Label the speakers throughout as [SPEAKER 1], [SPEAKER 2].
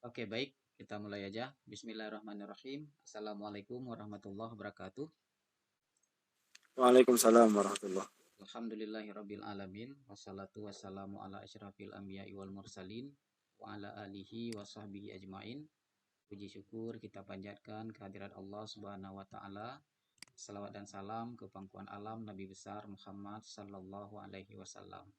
[SPEAKER 1] Oke, baik. Kita mulai aja. Bismillahirrahmanirrahim. Assalamualaikum warahmatullahi wabarakatuh.
[SPEAKER 2] Waalaikumsalam warahmatullah.
[SPEAKER 1] Alhamdulillahirabbil alamin. Wassalatu wassalamu ala asyrafil anbiya'i wal mursalin wa ala alihi wa sahbihi ajmain. Puji syukur kita panjatkan kehadirat Allah Subhanahu wa taala. Salawat dan salam ke pangkuan alam Nabi besar Muhammad sallallahu alaihi wasallam.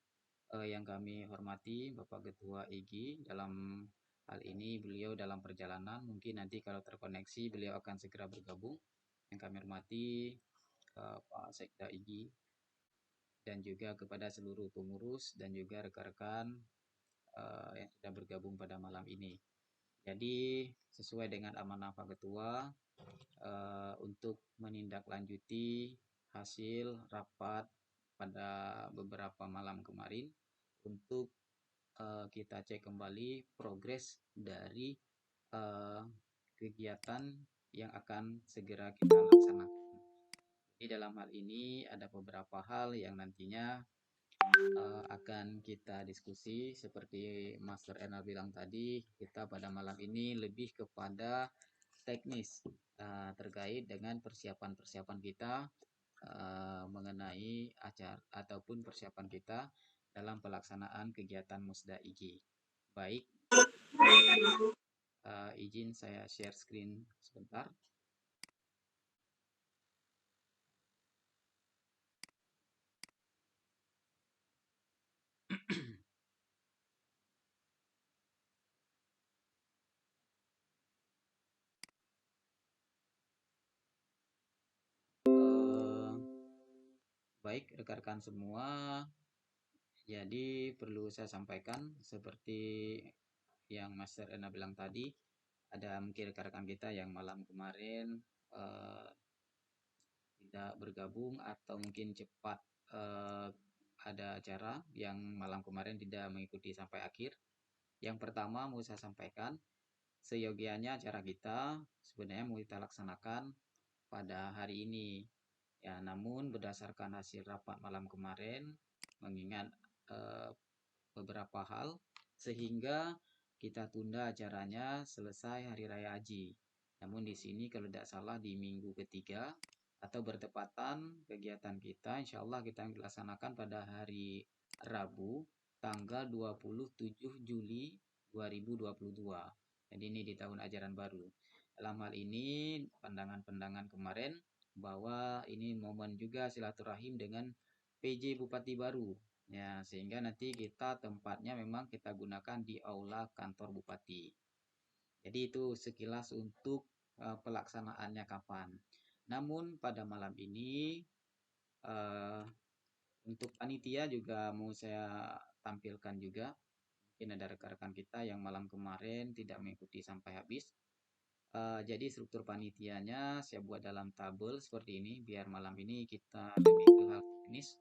[SPEAKER 1] Yang kami hormati Bapak Ketua IGI, dalam hal ini beliau dalam perjalanan, mungkin nanti kalau terkoneksi beliau akan segera bergabung. Yang kami hormati Pak Sekda IGI dan juga kepada seluruh pengurus dan juga rekan-rekan yang sudah bergabung pada malam ini. Jadi sesuai dengan amanah Pak Ketua, untuk menindaklanjuti hasil rapat pada beberapa malam kemarin untuk kita cek kembali progres dari kegiatan yang akan segera kita laksanakan. Di dalam hal ini ada beberapa hal yang nantinya akan kita diskusi. Seperti Master Erna bilang tadi, kita pada malam ini lebih kepada teknis terkait dengan persiapan-persiapan kita mengenai acara ataupun persiapan kita dalam pelaksanaan kegiatan Musda IGI. Baik, izin saya share screen sebentar. Baik, rekan-rekan semua, jadi perlu saya sampaikan seperti yang Master Ena bilang tadi, ada mungkin rekan-rekan kita yang malam kemarin tidak bergabung atau mungkin cepat ada acara yang malam kemarin tidak mengikuti sampai akhir. Yang pertama mau saya sampaikan, seyogianya acara kita sebenarnya mau kita laksanakan pada hari ini. Ya, namun berdasarkan hasil rapat malam kemarin, mengingat beberapa hal, sehingga kita tunda acaranya selesai Hari Raya Haji. Namun di sini kalau tidak salah di minggu ketiga atau bertepatan kegiatan kita, insya Allah kita laksanakan pada hari Rabu, tanggal 27 Juli 2022. Jadi ini di tahun ajaran baru. Dalam hal ini, pandangan-pandangan kemarin bahwa ini momen juga silaturahim dengan PJ Bupati baru. Ya, sehingga nanti kita tempatnya memang kita gunakan di aula kantor bupati. Jadi itu sekilas untuk pelaksanaannya kapan. Namun pada malam ini untuk panitia juga mau saya tampilkan juga. Mungkin ada rekan-rekan kita yang malam kemarin tidak mengikuti sampai habis. Jadi struktur panitianya saya buat dalam tabel seperti ini biar malam ini kita lebih ke hal teknis.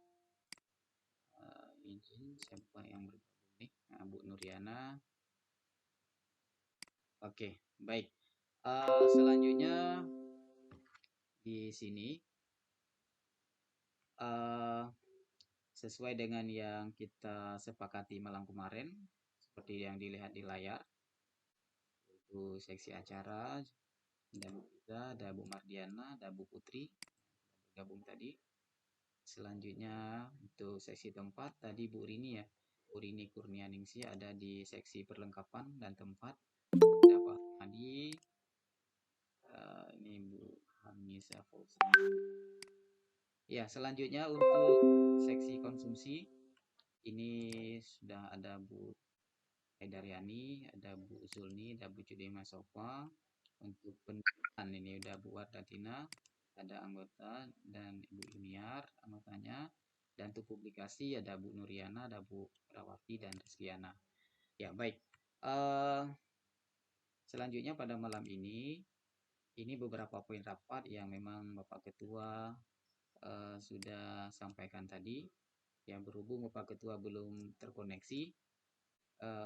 [SPEAKER 1] Izin saya buka yang bergabung nih, Bu Nuriana. Oke, baik. Selanjutnya di sini sesuai dengan yang kita sepakati malam kemarin, seperti yang dilihat di layar, itu seksi acara dan juga ada Bu Mardiana, ada Bu Putri bergabung tadi. Selanjutnya untuk seksi tempat tadi Bu Rini ya, Bu Rini Kurnianingsi ada di seksi perlengkapan dan tempat. Ada Pak Hadi, ini Bu Hamisa Fauzi. Ya, selanjutnya untuk seksi konsumsi ini sudah ada Bu Edaryani, ada Bu Zulni, ada Bu Cudema Sofa. Untuk pendidikan ini udah Bu Wardatina, ada anggota dan Ibu Yuniar anggotanya. Dan untuk publikasi ada Bu Nuriana, ada Bu Rawati dan Rizkiana. Ya, baik. Selanjutnya pada malam ini beberapa poin rapat yang memang Bapak Ketua sudah sampaikan tadi. Yang berhubung Bapak Ketua belum terkoneksi,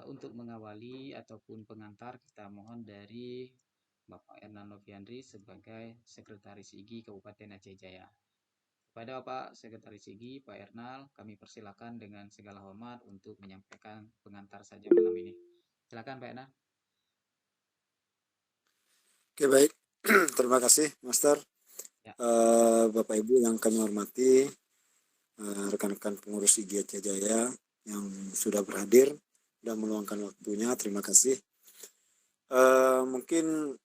[SPEAKER 1] untuk mengawali ataupun pengantar kita mohon dari Bapak Ernan Noviandri sebagai Sekretaris IGI Kabupaten Aceh Jaya. Kepada Bapak Sekretaris IGI, Pak Ernal, kami persilakan dengan segala hormat untuk menyampaikan pengantar saja malam ini. Silakan Pak Ernal.
[SPEAKER 2] Oke, baik. Terima kasih, Master.
[SPEAKER 1] Ya,
[SPEAKER 2] Bapak Ibu yang kami hormati, rekan-rekan pengurus IGIAT Jaya yang sudah berhadir dan meluangkan waktunya, terima kasih. Mungkin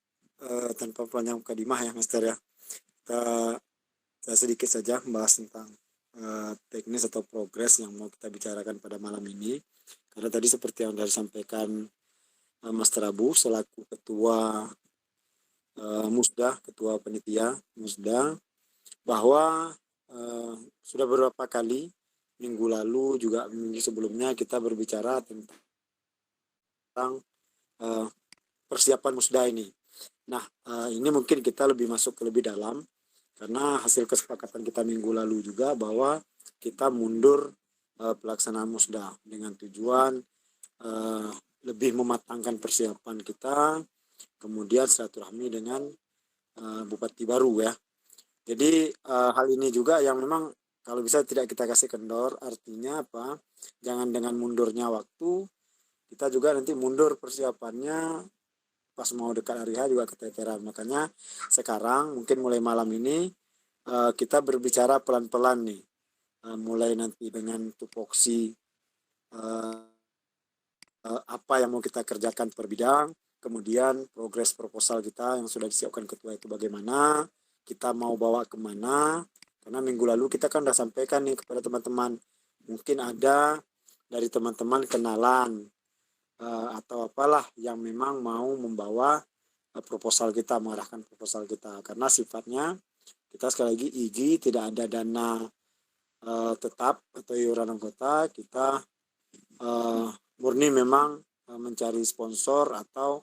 [SPEAKER 2] tanpa panjang mukadimah ya, Master ya, kita saya sedikit saja membahas tentang teknis atau progres yang mau kita bicarakan pada malam ini. Karena tadi seperti yang sudah disampaikan Master Abu selaku Ketua Musda, Ketua Panitia Musda, bahwa uh, sudah beberapa kali minggu lalu juga minggu sebelumnya kita berbicara tentang uh, persiapan musda ini. Nah, ini mungkin kita lebih masuk ke lebih dalam karena hasil kesepakatan kita minggu lalu juga bahwa kita mundur pelaksanaan musda dengan tujuan uh, lebih mematangkan persiapan kita, kemudian silaturahmi dengan bupati baru ya. Jadi hal ini juga yang memang kalau bisa tidak kita kasih kendor, artinya apa? Jangan dengan mundurnya waktu, kita juga nanti mundur persiapannya pas mau dekat hari H juga keteteran. Makanya sekarang mungkin mulai malam ini kita berbicara pelan-pelan nih. Mulai nanti dengan tupoksi uh, apa yang mau kita kerjakan per bidang, kemudian progres proposal kita yang sudah disiapkan ketua itu bagaimana, kita mau bawa kemana, karena minggu lalu kita kan sudah sampaikan nih kepada teman-teman, mungkin ada dari teman-teman kenalan atau apalah yang memang mau membawa proposal kita, mengarahkan proposal kita, karena sifatnya kita sekali lagi IGI tidak ada dana tetap atau iuran anggota, kita uh, murni memang mencari sponsor atau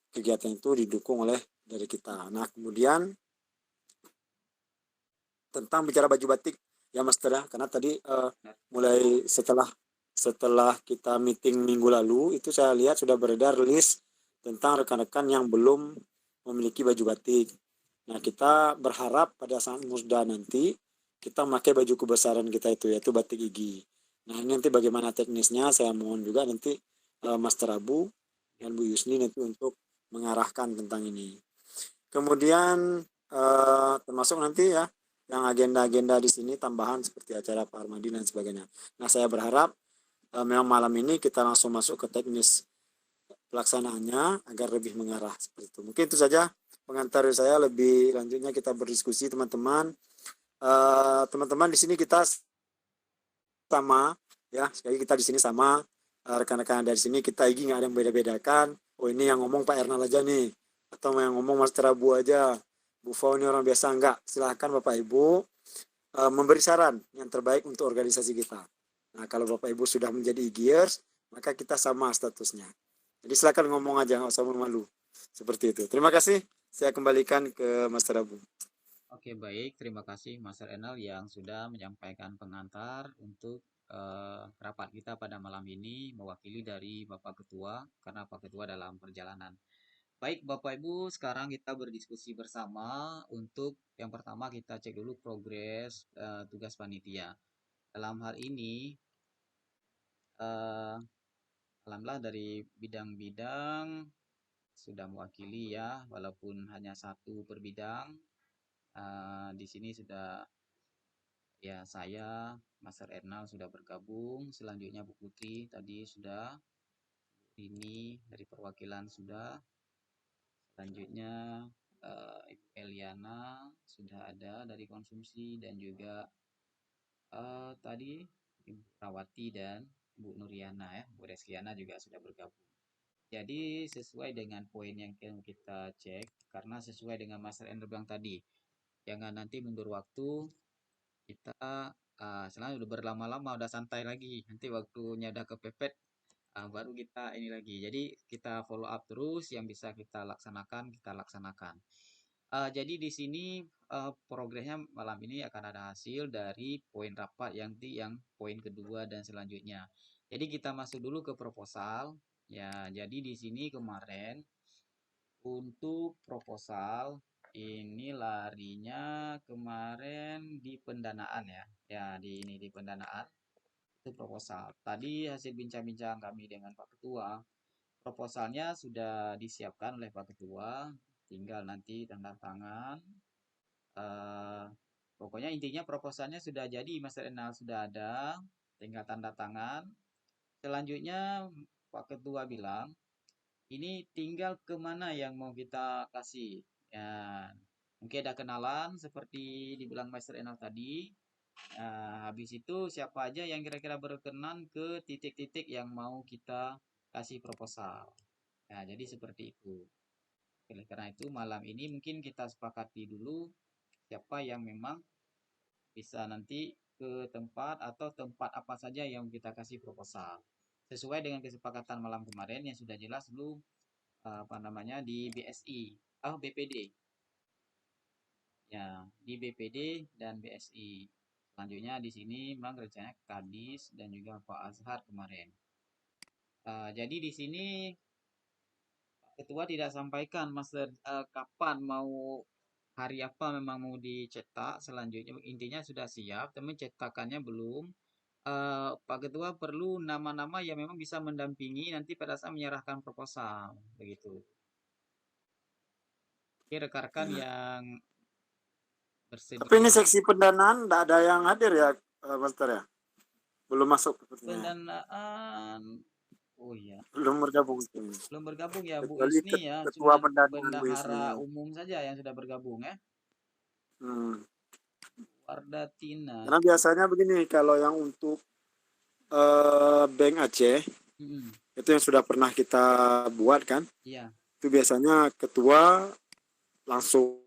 [SPEAKER 2] kegiatan itu didukung oleh dari kita. Nah, kemudian tentang bicara baju batik ya Mas Tera, karena tadi mulai setelah kita meeting minggu lalu itu saya lihat sudah beredar list tentang rekan-rekan yang belum memiliki baju batik. Nah, kita berharap pada saat musda nanti kita memakai baju kebesaran kita itu yaitu batik gigi. Nah, ini nanti bagaimana teknisnya saya mohon juga nanti Mas Terabu dan Bu Yusni nanti untuk mengarahkan tentang ini. Kemudian termasuk nanti ya yang agenda-agenda di sini tambahan seperti acara Pak Armadi dan sebagainya. Nah, saya berharap memang malam ini kita langsung masuk ke teknis pelaksanaannya agar lebih mengarah seperti itu. Mungkin itu saja pengantar saya, lebih lanjutnya kita berdiskusi teman-teman. Teman-teman di sini kita sama ya, sekali kita di sini sama rekan-rekan dari sini kita igi nggak ada yang beda-bedakan. Oh, ini yang ngomong Pak Ernal aja nih, atau yang ngomong Mas Terabu aja, Bu Fau ini orang biasa, enggak. Silahkan Bapak Ibu memberi saran yang terbaik untuk organisasi kita. Nah, kalau Bapak Ibu sudah menjadi IGIers, maka kita sama statusnya. Jadi silakan ngomong aja, nggak usah malu. Seperti itu. Terima kasih. Saya kembalikan ke Mas Terabu.
[SPEAKER 1] oke baik. Terima kasih Mas Renal yang sudah menyampaikan pengantar untuk rapat kita pada malam ini mewakili dari Bapak Ketua karena Pak Ketua dalam perjalanan. Baik Bapak Ibu, sekarang kita berdiskusi bersama untuk yang pertama kita cek dulu progres tugas panitia. Dalam hal ini, eh, alhamdulillah dari bidang-bidang sudah mewakili ya, walaupun hanya satu per bidang. Di sini sudah ya saya, Mas Ernal sudah bergabung. Selanjutnya Bu Putri tadi sudah, ini dari perwakilan sudah. Selanjutnya Ibu Eliana sudah ada dari konsumsi dan juga tadi Ibu Rawati dan Bu Nuriana ya, Bu Reskiana juga sudah bergabung. Jadi sesuai dengan poin yang kita cek, karena sesuai dengan Mas Endro bilang tadi, jangan nanti mundur waktu, kita selalu udah berlama-lama, udah santai lagi, nanti waktunya udah kepepet, baru kita ini lagi. Jadi kita follow up terus, yang bisa kita laksanakan, kita laksanakan. Jadi di sini progresnya malam ini akan ada hasil dari poin rapat yang poin kedua dan selanjutnya. Jadi kita masuk dulu ke proposal. Ya, jadi di sini kemarin untuk proposal ini larinya kemarin di pendanaan ya. Ya, di ini di pendanaan itu proposal. Tadi hasil bincang-bincang kami dengan Pak Ketua, proposalnya sudah disiapkan oleh Pak Ketua. tinggal nanti tanda tangan. Pokoknya intinya proposalnya sudah jadi, Mas Renal, sudah ada, tinggal tanda tangan. Selanjutnya Pak Ketua bilang, ini tinggal kemana yang mau kita kasih. Ya, mungkin ada kenalan seperti dibilang Mas Renal tadi. Habis itu siapa aja yang kira-kira berkenan ke titik-titik yang mau kita kasih proposal. Nah, jadi seperti itu. Oleh karena itu malam ini mungkin kita sepakati dulu siapa yang memang bisa nanti ke tempat atau tempat apa saja yang kita kasih proposal. Sesuai dengan kesepakatan malam kemarin yang sudah jelas dulu apa namanya di BSI, BPD. Ya, di BPD dan BSI. Selanjutnya di sini memang rencananya Kadis dan juga Pak Azhar kemarin. Jadi di sini Ketua tidak sampaikan Master kapan mau hari apa memang mau dicetak selanjutnya, intinya sudah siap tapi cetakannya belum. Pak Ketua perlu nama-nama yang memang bisa mendampingi nanti pada saat menyerahkan proposal begitu. Oke, rekan-rekan yang
[SPEAKER 2] Tapi ini
[SPEAKER 1] bersedia.
[SPEAKER 2] seksi pendanaan tidak ada yang hadir ya, Master ya? Belum masuk sepertinya.
[SPEAKER 1] Pendanaan, oh iya,
[SPEAKER 2] Belum bergabung.
[SPEAKER 1] belum bergabung ya Bu
[SPEAKER 2] Kecuali
[SPEAKER 1] Isni ya,
[SPEAKER 2] ketua
[SPEAKER 1] cuman
[SPEAKER 2] pendanaan Bu Isni.
[SPEAKER 1] bendahara umum saja yang sudah bergabung ya.
[SPEAKER 2] Hmm.
[SPEAKER 1] Wardatina.
[SPEAKER 2] Karena biasanya begini, kalau yang untuk Bank Aceh,
[SPEAKER 1] Mm-mm.
[SPEAKER 2] itu yang sudah pernah kita buat kan,
[SPEAKER 1] Iya,
[SPEAKER 2] itu biasanya ketua langsung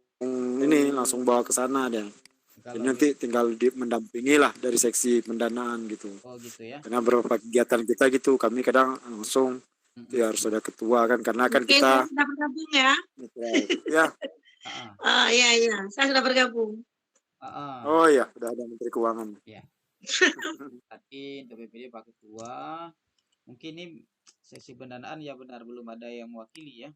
[SPEAKER 2] langsung bawa ke sana dia. Jadi
[SPEAKER 1] kalau
[SPEAKER 2] nanti tinggal mendampingi lah dari seksi pendanaan gitu.
[SPEAKER 1] oh gitu ya.
[SPEAKER 2] Karena beberapa kegiatan kita gitu, kami kadang langsung
[SPEAKER 1] Mm-mm.
[SPEAKER 2] ya harus ada ketua kan, karena kan
[SPEAKER 3] Oke,
[SPEAKER 2] kita
[SPEAKER 3] saya sudah bergabung ya.
[SPEAKER 2] ya.
[SPEAKER 3] Iya, iya, saya sudah bergabung.
[SPEAKER 2] Oh iya, udah ada Menteri Keuangan.
[SPEAKER 1] Ya. Tadi untuk BPD Pak Ketua, mungkin ini sesi pendanaan ya benar belum ada yang mewakili ya.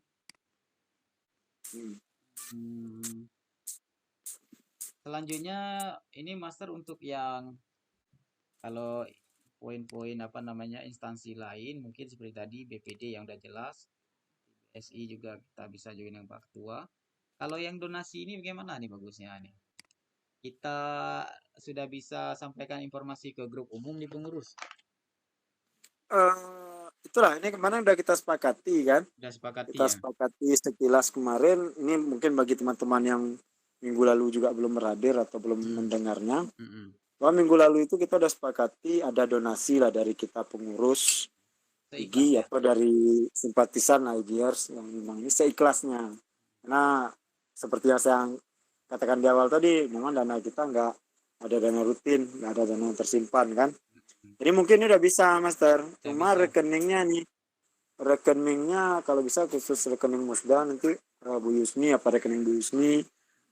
[SPEAKER 1] Selanjutnya ini Master untuk yang kalau poin-poin apa namanya instansi lain mungkin seperti tadi BPD yang udah jelas, SI juga kita bisa join dengan Pak Ketua. Kalau yang donasi ini bagaimana nih bagusnya nih? Kita sudah bisa sampaikan informasi ke grup umum di pengurus.
[SPEAKER 2] Itulah ini kemarin udah kita sepakati kan.
[SPEAKER 1] Sudah sepakati
[SPEAKER 2] Kita
[SPEAKER 1] ya.
[SPEAKER 2] sepakati sekilas kemarin. Ini mungkin bagi teman-teman yang minggu lalu juga belum berhadir atau belum mendengarnya. Bahwa minggu lalu itu kita udah sepakati ada donasi lah dari kita pengurus IGI atau dari simpatisan IGers yang memang ini seikhlasnya. Karena seperti yang saya katakan di awal tadi, memang dana kita nggak ada dana rutin, nggak ada dana yang tersimpan kan. Jadi mungkin ini udah bisa, Master. Cuma rekeningnya nih, rekeningnya kalau bisa khusus rekening Musda nanti Bu Yusni, apa rekening Bu Yusni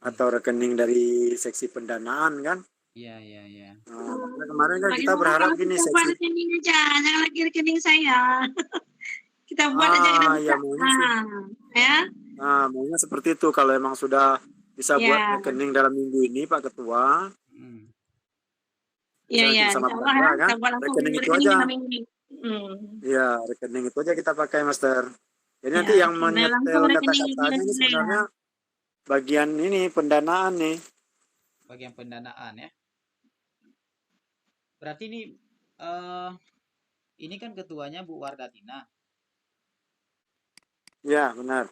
[SPEAKER 2] atau rekening dari seksi pendanaan kan.
[SPEAKER 1] Iya.
[SPEAKER 2] Nah, kemarin kan kita berharap gini
[SPEAKER 3] seksi. Buat rekening aja, jangan lagi rekening saya. Kita buat aja kita buka. Ya.
[SPEAKER 2] Nah, maunya seperti itu. Kalau emang sudah bisa buat rekening dalam minggu ini, Pak Ketua.
[SPEAKER 3] Iya.
[SPEAKER 2] Sama kan? Rekening itu aja. Iya, rekening itu aja kita pakai, Master. Jadi nanti yang menyetel kata-katanya ini sebenarnya bagian ini pendanaan nih.
[SPEAKER 1] Bagian pendanaan ya. Berarti ini kan ketuanya Bu Wardatina.
[SPEAKER 2] Ya, benar.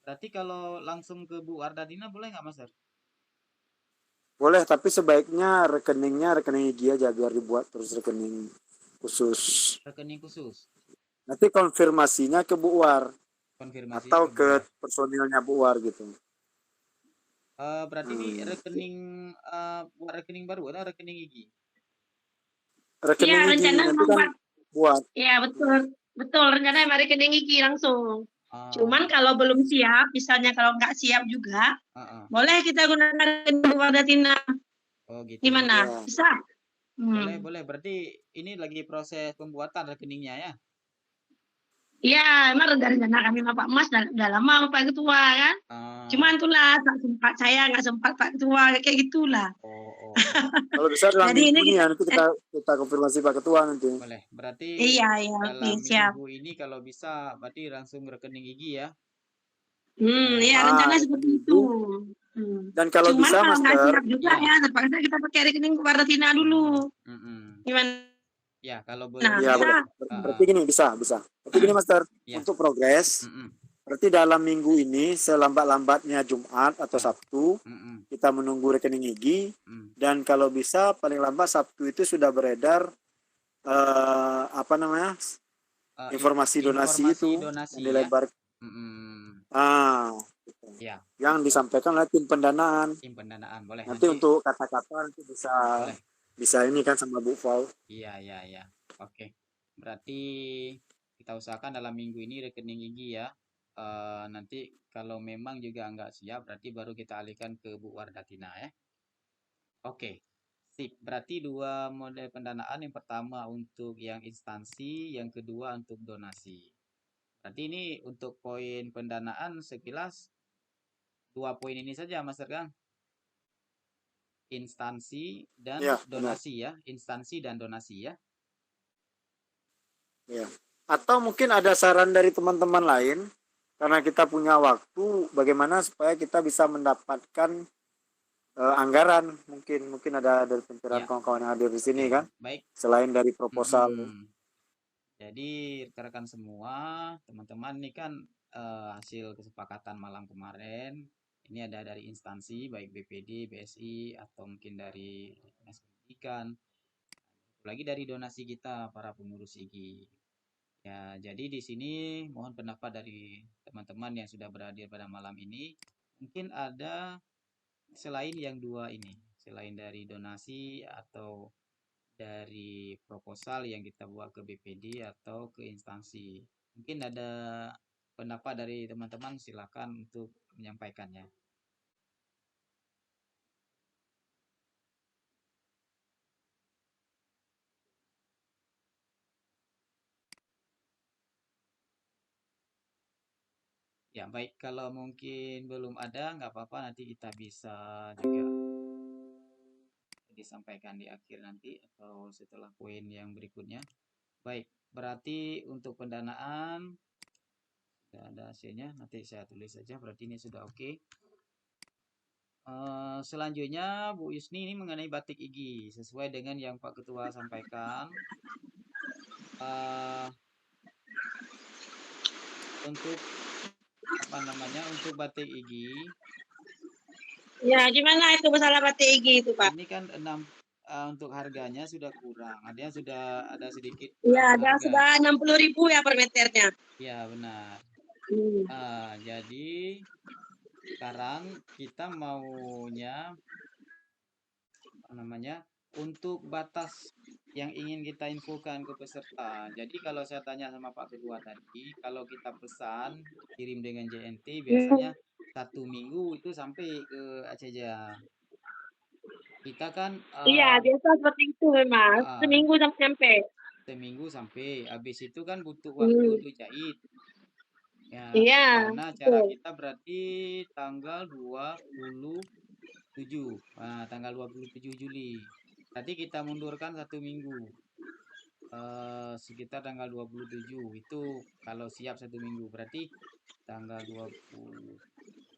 [SPEAKER 1] Berarti kalau langsung ke Bu Wardatina boleh nggak, Master?
[SPEAKER 2] Boleh, tapi sebaiknya rekeningnya rekening IGI aja biar dibuat terus rekening khusus.
[SPEAKER 1] Rekening khusus.
[SPEAKER 2] Nanti konfirmasinya ke Bu War.
[SPEAKER 1] Konfirmasi
[SPEAKER 2] atau ke personilnya Bu War gitu.
[SPEAKER 1] Berarti ini rekening baru atau rekening IGI?
[SPEAKER 2] Rekening IGI nanti kan buat.
[SPEAKER 3] Iya, betul rencana rekening IGI langsung. Cuman kalau belum siap, misalnya kalau nggak siap juga, boleh kita gunakan rekening Wardatina.
[SPEAKER 1] Oh gitu.
[SPEAKER 3] Gimana? Ya. Bisa?
[SPEAKER 1] Boleh. Berarti ini lagi proses pembuatan rekeningnya ya?
[SPEAKER 3] Iya, emang rencana kami sama Pak Mas udah lama Pak Ketua kan. Cuman itulah saya nggak sempat Pak Ketua kayak gitulah.
[SPEAKER 2] Kalau bisa dalam minggu ini ya nanti kita konfirmasi Pak Ketua nanti.
[SPEAKER 1] Boleh. Berarti
[SPEAKER 3] iya,
[SPEAKER 1] dalam
[SPEAKER 3] siap.
[SPEAKER 1] minggu ini kalau bisa berarti langsung rekening IGI ya.
[SPEAKER 3] Ya rencana seperti itu.
[SPEAKER 2] Dan kalau
[SPEAKER 3] Cuman
[SPEAKER 2] bisa,
[SPEAKER 3] kalau nggak
[SPEAKER 2] Master,
[SPEAKER 3] siap juga ya, terpaksa kita pakai rekening Wardatina dulu. Gimana?
[SPEAKER 1] Ya, kalau belum
[SPEAKER 3] Nah,
[SPEAKER 2] ya
[SPEAKER 3] bisa.
[SPEAKER 2] boleh. Berarti gini, bisa. Berarti gini, Master,
[SPEAKER 1] Ya.
[SPEAKER 2] untuk progres, berarti dalam minggu ini selambat-lambatnya Jumat atau Sabtu, kita menunggu rekening IGI, dan kalau bisa paling lambat Sabtu itu sudah beredar apa namanya, informasi donasi itu
[SPEAKER 1] donasi,
[SPEAKER 2] yang dilebar, gitu.
[SPEAKER 1] Ya.
[SPEAKER 2] Yang disampaikan oleh tim pendanaan.
[SPEAKER 1] Tim pendanaan boleh.
[SPEAKER 2] Nanti untuk kata-kata nanti bisa ini kan sama Bu Fau.
[SPEAKER 1] Iya. Oke. Berarti kita usahakan dalam minggu ini rekening IGI ya. Nanti kalau memang juga nggak siap, berarti baru kita alihkan ke Bu Wardatina ya. Oke. Sip. Berarti 2 model pendanaan, yang pertama untuk yang instansi, yang kedua untuk donasi. Berarti ini untuk poin pendanaan sekilas 2 poin ini saja, Mas Ergang. Instansi dan donasi ya. Instansi dan donasi ya.
[SPEAKER 2] Ya. Atau mungkin ada saran dari teman-teman lain, karena kita punya waktu, bagaimana supaya kita bisa mendapatkan anggaran, mungkin ada dari pencerahan kawan-kawan yang hadir di sini kan.
[SPEAKER 1] Baik.
[SPEAKER 2] Selain dari proposal.
[SPEAKER 1] Jadi rekan-rekan semua, teman-teman ini kan hasil kesepakatan malam kemarin. Ini ada dari instansi baik BPD, BSI atau mungkin dari Dinas Pendidikan. Lagi dari donasi kita para pengurus IGI. Ya, jadi di sini mohon pendapat dari teman-teman yang sudah berhadir pada malam ini. Mungkin ada selain yang 2 ini, selain dari donasi atau dari proposal yang kita buat ke BPD atau ke instansi. Mungkin ada pendapat dari teman-teman, silakan untuk menyampaikannya. Ya, baik. Kalau mungkin belum ada, nggak apa-apa. Nanti kita bisa juga disampaikan di akhir nanti atau setelah poin yang berikutnya. Baik, berarti untuk pendanaan sudah ada hasilnya. Nanti saya tulis saja. Berarti ini sudah oke. Selanjutnya Bu Yusni ini mengenai batik IGI sesuai dengan yang Pak Ketua sampaikan. Untuk untuk batik IGI.
[SPEAKER 3] Ya, gimana itu masalah batik IGI itu, Pak?
[SPEAKER 1] Ini kan untuk harganya sudah kurang. Ada sudah ada sedikit.
[SPEAKER 3] Ya, sudah 60.000 ya per meternya.
[SPEAKER 1] Ya, benar. Jadi sekarang kita maunya untuk batas yang ingin kita infokan ke peserta. Jadi kalau saya tanya sama Pak Ketua tadi, kalau kita pesan kirim dengan JNT biasanya 1 minggu itu sampai ke Aceh. Kita kan
[SPEAKER 3] iya, biasa seperti itu memang. Seminggu sampai.
[SPEAKER 1] Seminggu sampai. Habis itu kan butuh waktu untuk jahit. Ya, karena cara kita berarti tanggal 27. Tanggal 27 Juli. Berarti kita mundurkan 1 minggu. Sekitar tanggal 27. Itu kalau siap 1 minggu. Berarti tanggal 20.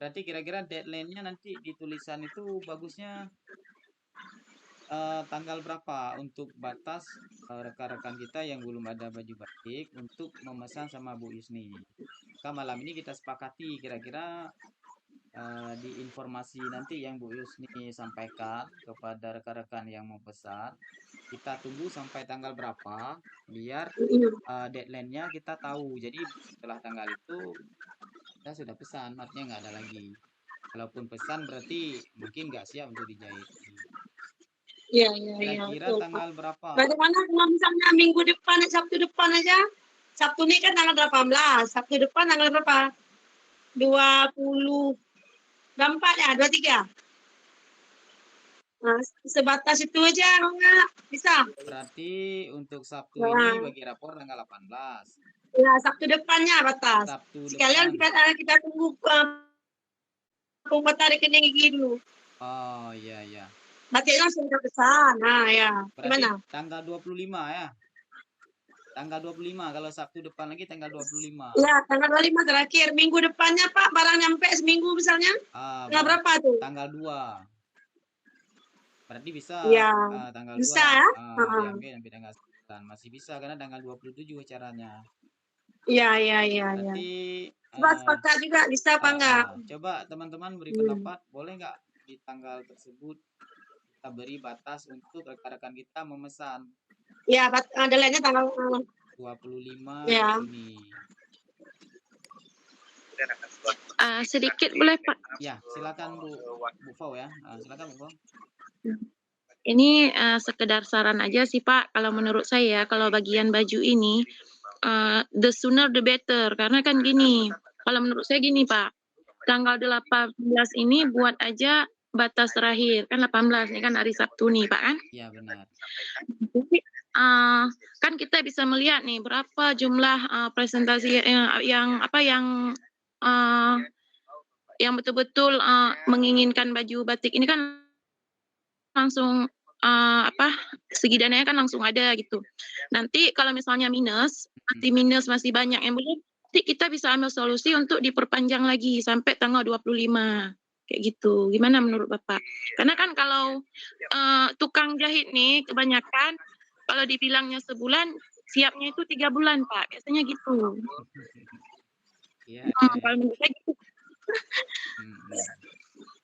[SPEAKER 1] Berarti kira-kira deadline-nya nanti di tulisan itu bagusnya tanggal berapa untuk batas rekan-rekan kita yang belum ada baju batik untuk memesan sama Bu Yusni. Maka malam ini kita sepakati kira-kira di informasi nanti yang Bu Yusni sampaikan kepada rekan-rekan yang mau pesan, kita tunggu sampai tanggal berapa biar deadline-nya kita tahu. Jadi setelah tanggal itu kita sudah pesan, artinya nggak ada lagi. Kalaupun pesan berarti mungkin nggak siap untuk dijahit.
[SPEAKER 3] Iya.
[SPEAKER 1] Kira-kira tanggal berapa?
[SPEAKER 3] Bagaimana kalau misalnya minggu depan, Sabtu depan aja? Sabtu ini kan tanggal 18. Sabtu depan tanggal berapa? 24 ya, 23. Nah, sebatas itu aja, enggak bisa.
[SPEAKER 1] Berarti untuk Sabtu ini bagi rapor tanggal 18.
[SPEAKER 3] Ya, Sabtu depannya batas. Sekalian kita tunggu pembuatan rekening gigi dulu.
[SPEAKER 1] Oh, iya.
[SPEAKER 3] Batiknya langsung kita pesan. Nah, ya.
[SPEAKER 1] Berarti
[SPEAKER 3] gimana?
[SPEAKER 1] tanggal 25 ya? Tanggal 25, kalau Sabtu depan lagi tanggal 25.
[SPEAKER 3] Ya, tanggal 25 terakhir. Minggu depannya Pak, barang nyampe seminggu misalnya. Tanggal berapa tuh?
[SPEAKER 1] Tanggal 2. Berarti bisa
[SPEAKER 3] Ya,
[SPEAKER 1] tanggal
[SPEAKER 3] bisa
[SPEAKER 1] 2
[SPEAKER 3] ya.
[SPEAKER 1] diambil sampai tanggal 9. Masih bisa karena tanggal 27 acaranya.
[SPEAKER 3] Iya, iya, iya.
[SPEAKER 1] Berarti
[SPEAKER 3] Sepakat juga, bisa apa enggak?
[SPEAKER 1] coba teman-teman beri pendapat, boleh nggak di tanggal tersebut kita beri batas untuk rekan-rekan kita memesan.
[SPEAKER 3] Ya, deadline-nya tanggal
[SPEAKER 1] 25
[SPEAKER 3] ya.
[SPEAKER 1] Juni.
[SPEAKER 4] Sedikit boleh Pak?
[SPEAKER 1] Ya, silakan Bu Fau ya. Silakan Bu Fau.
[SPEAKER 4] Ini sekedar saran aja sih Pak. Kalau menurut saya, kalau bagian baju ini, the sooner the better. Karena kan gini, kalau menurut saya gini Pak, tanggal 18 ini buat aja batas terakhir. Kan 18, ini kan hari Sabtu nih Pak kan?
[SPEAKER 1] Iya benar.
[SPEAKER 4] Jadi, kan kita bisa melihat nih berapa jumlah presentasi yang betul-betul menginginkan baju batik ini kan langsung segi dananya kan langsung ada gitu. Nanti kalau misalnya masih banyak yang belum, nanti kita bisa ambil solusi untuk diperpanjang lagi sampai tanggal 25 kayak gitu. Gimana menurut Bapak? Karena kan kalau tukang jahit nih kebanyakan kalau dibilangnya sebulan, siapnya itu 3 bulan Pak. Biasanya gitu.
[SPEAKER 1] Iya.
[SPEAKER 4] Kalau menurut saya gitu.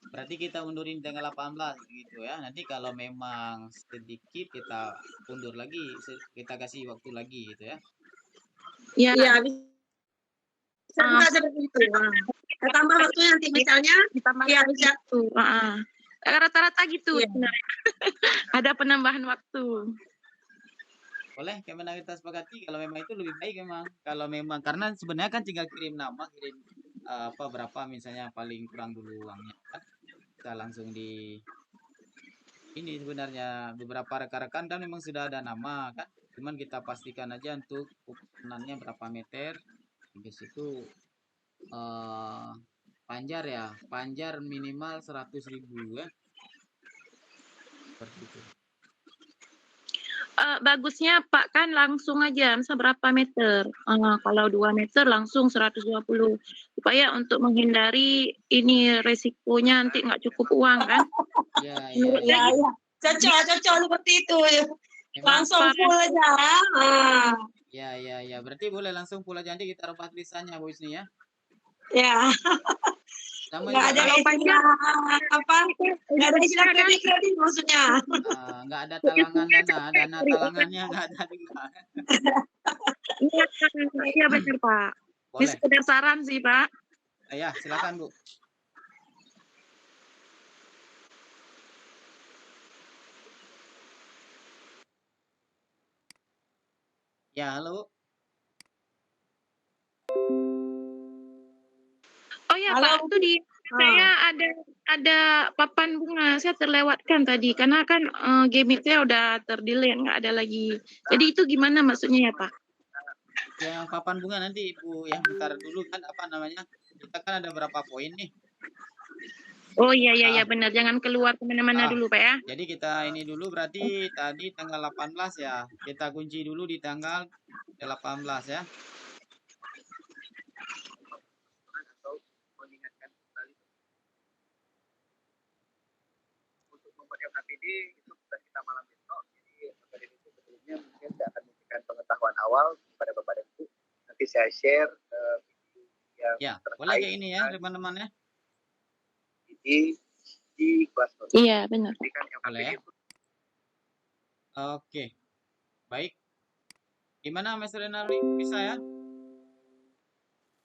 [SPEAKER 1] Berarti kita undurin tanggal 18 gitu ya. Nanti kalau memang sedikit kita undur lagi, kita kasih waktu lagi gitu ya.
[SPEAKER 3] Iya, bisa juga seperti itu. Kita tambah waktunya nanti misalnya ditambah bisa tuh.
[SPEAKER 4] Rata-rata gitu. Ada penambahan waktu.
[SPEAKER 1] Boleh, Kemenang kita sepakati kalau memang itu lebih baik memang. Kalau memang karena sebenarnya kan tinggal kirim nama, kirim berapa misalnya paling kurang dulu uangnya kan. Kita langsung di ini sebenarnya beberapa rekan-rekan kan memang sudah ada nama kan. Cuman kita pastikan aja untuk ukunannya berapa meter. Habis itu panjar minimal 100.000 ya. Seperti itu.
[SPEAKER 4] Bagusnya Pak kan langsung aja, misal berapa meter. Kalau 2 meter langsung 120. Supaya untuk menghindari ini resikonya nanti nggak cukup uang kan.
[SPEAKER 3] Iya. Cocok seperti itu. Langsung full aja.
[SPEAKER 1] Ya. Berarti boleh langsung full aja, nanti kita rubah tulisannya Bu Isni ya.
[SPEAKER 3] Ya. Nggak ada istilah nggak ada istilah kredit maksudnya.
[SPEAKER 1] Nggak ada talangan dana talangannya nggak ada juga.
[SPEAKER 4] Iya benar Pak. Ini sekedar saran sih Pak.
[SPEAKER 1] Ya silakan Bu. Ya halo.
[SPEAKER 4] Oh ya Pak, itu di saya ada papan bunga, saya terlewatkan tadi karena kan gimmick saya udah terdelete, nggak ada lagi. Jadi itu gimana maksudnya ya Pak?
[SPEAKER 1] Ya papan bunga nanti Ibu ya bentar dulu kan kita kan ada berapa poin nih.
[SPEAKER 4] Oh iya benar, jangan keluar kemana-mana dulu Pak ya.
[SPEAKER 1] Jadi kita ini dulu berarti tadi tanggal 18 ya, kita kunci dulu di tanggal 18 ya.
[SPEAKER 5] LKPD itu sudah kita malam besok, jadi LKPD itu sebelumnya mungkin saya akan memberikan pengetahuan awal kepada Bapak dan Ibu. Nanti saya share video yang terkait.
[SPEAKER 1] Boleh kayak ini ya teman-teman ya.
[SPEAKER 5] Di kelas.
[SPEAKER 4] Iya benar.
[SPEAKER 1] Boleh ya. Oke, baik. Gimana Mas Renaldi, bisa ya?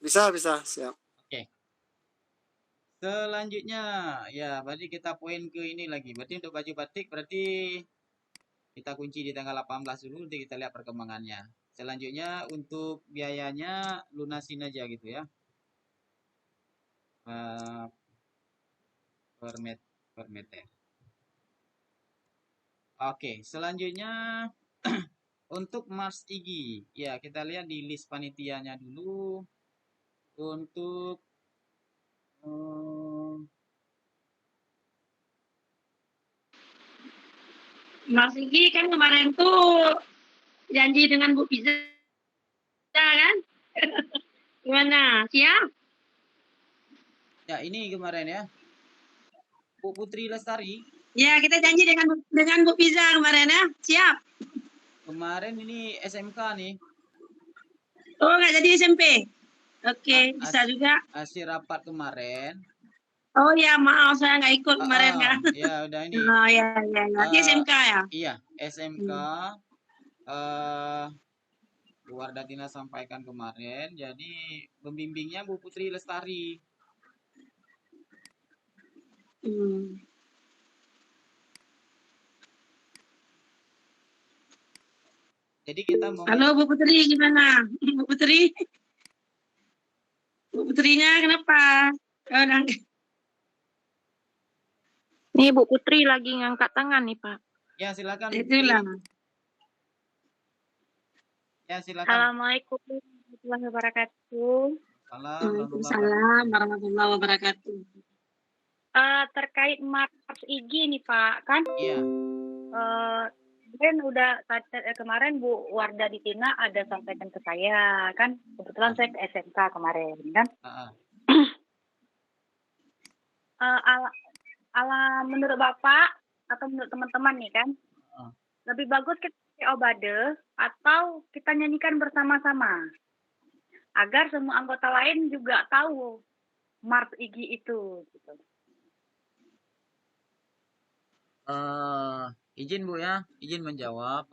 [SPEAKER 2] Bisa, siap.
[SPEAKER 1] Oke. Selanjutnya, ya berarti kita poin ke ini lagi. Berarti untuk baju batik berarti kita kunci di tanggal 18 dulu, nanti kita lihat perkembangannya. Selanjutnya untuk biayanya lunasin aja gitu ya. Per meter. Oke, selanjutnya untuk Mars Igi. Ya, kita lihat di list panitianya dulu. Untuk
[SPEAKER 3] Mas Igi kan kemarin tuh janji dengan Bu Piza Gimana? Siap?
[SPEAKER 1] Ya, ini kemarin ya. Bu Putri Lestari.
[SPEAKER 3] Ya, kita janji dengan Bu Fiza kemarin ya. Siap?
[SPEAKER 1] Kemarin ini SMK nih.
[SPEAKER 3] Oh, nggak jadi SMP? Oke, bisa juga.
[SPEAKER 1] Hasil rapat kemarin.
[SPEAKER 3] Oh ya, maaf saya nggak ikut kemarin kan.
[SPEAKER 1] Ya, udah ini.
[SPEAKER 3] Oh ya. Nanti SMK ya?
[SPEAKER 1] Iya, SMK. Bu Wardatina sampaikan kemarin, jadi pembimbingnya Bu Putri Lestari. Jadi kita mau.
[SPEAKER 3] Halo Bu Putri, gimana? Bu Putri? Bu Putrinya kenapa?
[SPEAKER 4] Nih Bu Putri lagi ngangkat tangan nih Pak.
[SPEAKER 1] Ya silakan.
[SPEAKER 3] Itulah.
[SPEAKER 1] Ya silakan.
[SPEAKER 4] Assalamualaikum warahmatullahi wabarakatuh.
[SPEAKER 3] Waalaikumsalam warahmatullahi wabarakatuh.
[SPEAKER 4] Terkait Mars IG nih Pak, kan?
[SPEAKER 1] Iya.
[SPEAKER 4] Kemarin Bu Wardatina ada sampaikan ke saya kan, kebetulan saya ke SMK kemarin kan. Menurut Bapak atau menurut teman-teman nih kan, lebih bagus kita obade atau kita nyanyikan bersama-sama agar semua anggota lain juga tahu Mars IG itu gitu.
[SPEAKER 1] Izin Bu ya, izin menjawab.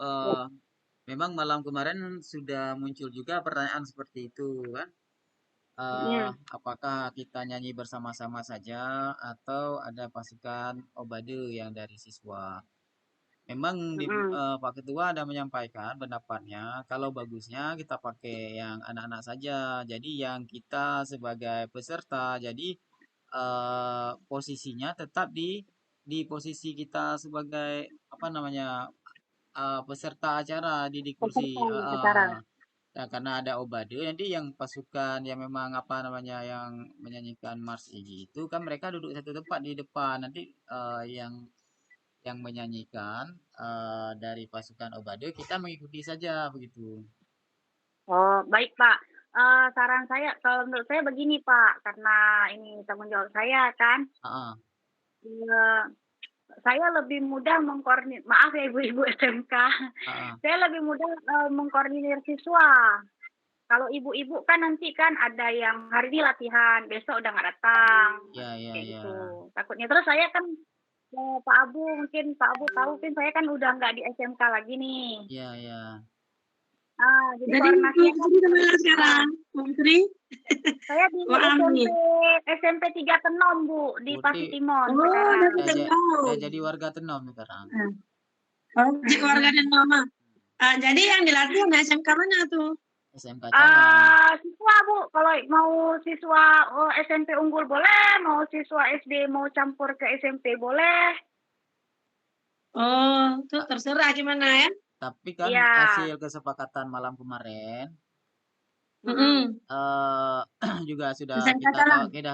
[SPEAKER 1] Memang malam kemarin sudah muncul juga pertanyaan seperti itu kan. Apakah kita nyanyi bersama-sama saja atau ada pasukan obade yang dari siswa? Memang Pak Ketua ada menyampaikan pendapatnya kalau bagusnya kita pakai yang anak-anak saja. Jadi yang kita sebagai peserta, jadi posisinya tetap di posisi kita sebagai peserta acara di kursi. Ya, karena ada obade, nanti yang pasukan yang memang yang menyanyikan Mars IG itu kan mereka duduk satu tempat di depan. Nanti yang menyanyikan dari pasukan obade kita mengikuti saja begitu.
[SPEAKER 4] Oh baik Pak. Saran saya, kalau menurut saya begini Pak, karena ini tanggung jawab saya kan. Saya lebih mudah mengkoordinir, maaf ya ibu-ibu SMK, saya lebih mudah mengkoordinir siswa. Kalau ibu-ibu kan nanti kan ada yang hari ini latihan, besok udah nggak datang. Gitu. Takutnya terus saya kan Pak Abu tahu kan saya kan udah nggak di SMK lagi nih.
[SPEAKER 1] Iya.
[SPEAKER 3] Jadi koordinasi kemana sekarang, Bu Putri?
[SPEAKER 4] Saya di SMP 3 Tenom Bu, di Pasir Timon.
[SPEAKER 1] Udah jadi warga Tenom sekarang.
[SPEAKER 3] Jadi warga Tenom. Jadi yang dilatih di SMK mana tuh?
[SPEAKER 1] SMK Calang.
[SPEAKER 4] Siswa Bu, kalau mau siswa SMP unggul boleh, mau siswa SD mau campur ke SMP boleh.
[SPEAKER 3] Oh, itu terserah gimana ya?
[SPEAKER 1] Tapi kan hasil kesepakatan malam kemarin juga sudah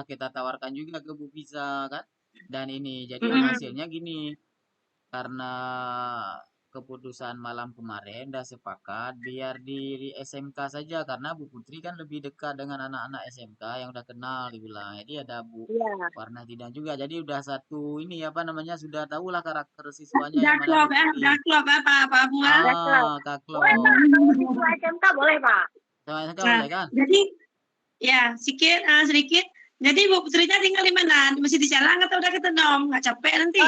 [SPEAKER 1] kita tawarkan juga ke Bu Fiza kan. Dan ini jadi hasilnya gini, karena keputusan malam kemarin udah sepakat biar di SMK saja, karena Bu Putri kan lebih dekat dengan anak-anak SMK yang udah kenal dibilang. Jadi ada Bu Wardatina juga. Jadi udah satu ini sudah tahulah karakter siswanya yang mana.
[SPEAKER 3] Klub apa Bu?
[SPEAKER 1] Kaklop.
[SPEAKER 4] Kalau siswa SMK boleh Pak.
[SPEAKER 1] SMK boleh kan?
[SPEAKER 3] Jadi ya sedikit. Jadi Bu Putrinya tinggal di mana? Masih di Calang atau udah ke Tenom? Nggak capek nanti?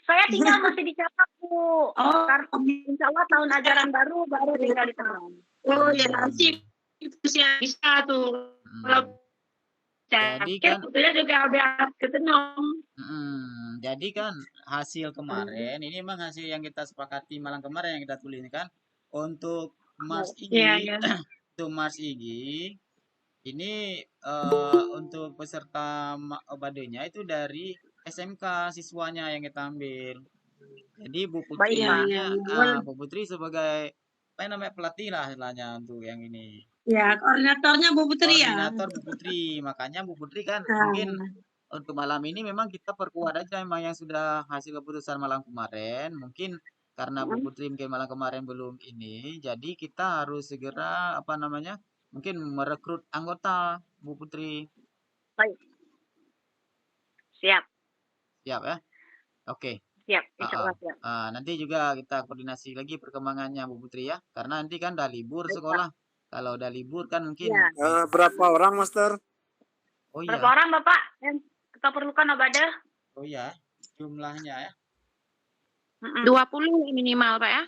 [SPEAKER 4] Saya tinggal masih di Calang Bu. Karena insya Allah tahun ajaran baru tinggal di Tenom.
[SPEAKER 3] Oh ya nanti itu bisa tuh.
[SPEAKER 1] Jadi kan
[SPEAKER 3] Putrinya juga udah ke Tenom.
[SPEAKER 1] Jadi kan hasil kemarin ini memang hasil yang kita sepakati malam kemarin yang kita tulis kan untuk Mars IG. Untuk Mars IG ini untuk peserta obadenya itu dari SMK siswanya yang kita ambil. Jadi Bu Putri Bu Putri sebagai pelatih lah istilahnya untuk yang ini.
[SPEAKER 3] Ya, koordinatornya Bu Putri
[SPEAKER 1] Koordinator Bu Putri. Makanya Bu Putri kan mungkin untuk malam ini memang kita perkuat aja memang yang sudah hasil keputusan malam kemarin. Mungkin karena Bu Putri mungkin malam kemarin belum ini, jadi kita harus segera mungkin merekrut anggota, Bu Putri.
[SPEAKER 6] Baik. Siap.
[SPEAKER 1] Siap ya? Oke.
[SPEAKER 6] Siap, insya Allah siap.
[SPEAKER 1] Nanti juga kita koordinasi lagi perkembangannya Bu Putri ya. Karena nanti kan udah libur sekolah. Kalau udah libur kan mungkin.
[SPEAKER 6] Ya.
[SPEAKER 2] Berapa orang, Master?
[SPEAKER 1] Oh iya.
[SPEAKER 6] Berapa orang Bapak yang kita perlukan Obadah?
[SPEAKER 1] Oh iya, jumlahnya ya.
[SPEAKER 4] 20 minimal Pak ya.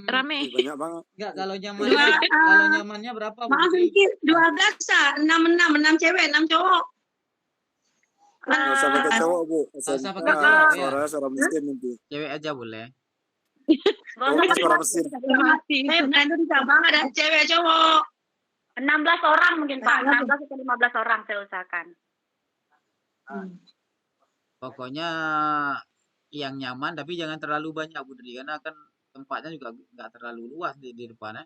[SPEAKER 4] Rame.
[SPEAKER 2] Banyak banget.
[SPEAKER 1] Enggak, kalau nyamannya berapa Bu
[SPEAKER 3] Maaf
[SPEAKER 1] Putri?
[SPEAKER 3] sedikit, 12 6 cewek, 6 cowok.
[SPEAKER 2] Nggak usah pakai cowok, Bu.
[SPEAKER 1] usah pakai cowok, ya.
[SPEAKER 2] Suara mesin nanti.
[SPEAKER 1] Cewek aja boleh.
[SPEAKER 6] Gak usah
[SPEAKER 2] suara mesin.
[SPEAKER 3] Itu bisa banget ada cewek cowok.
[SPEAKER 6] 16 orang mungkin Pak, 16 atau 15 orang saya usahakan.
[SPEAKER 1] Pokoknya yang nyaman tapi jangan terlalu banyak Bu Putri karena kan tempatnya juga nggak terlalu luas di depan ya.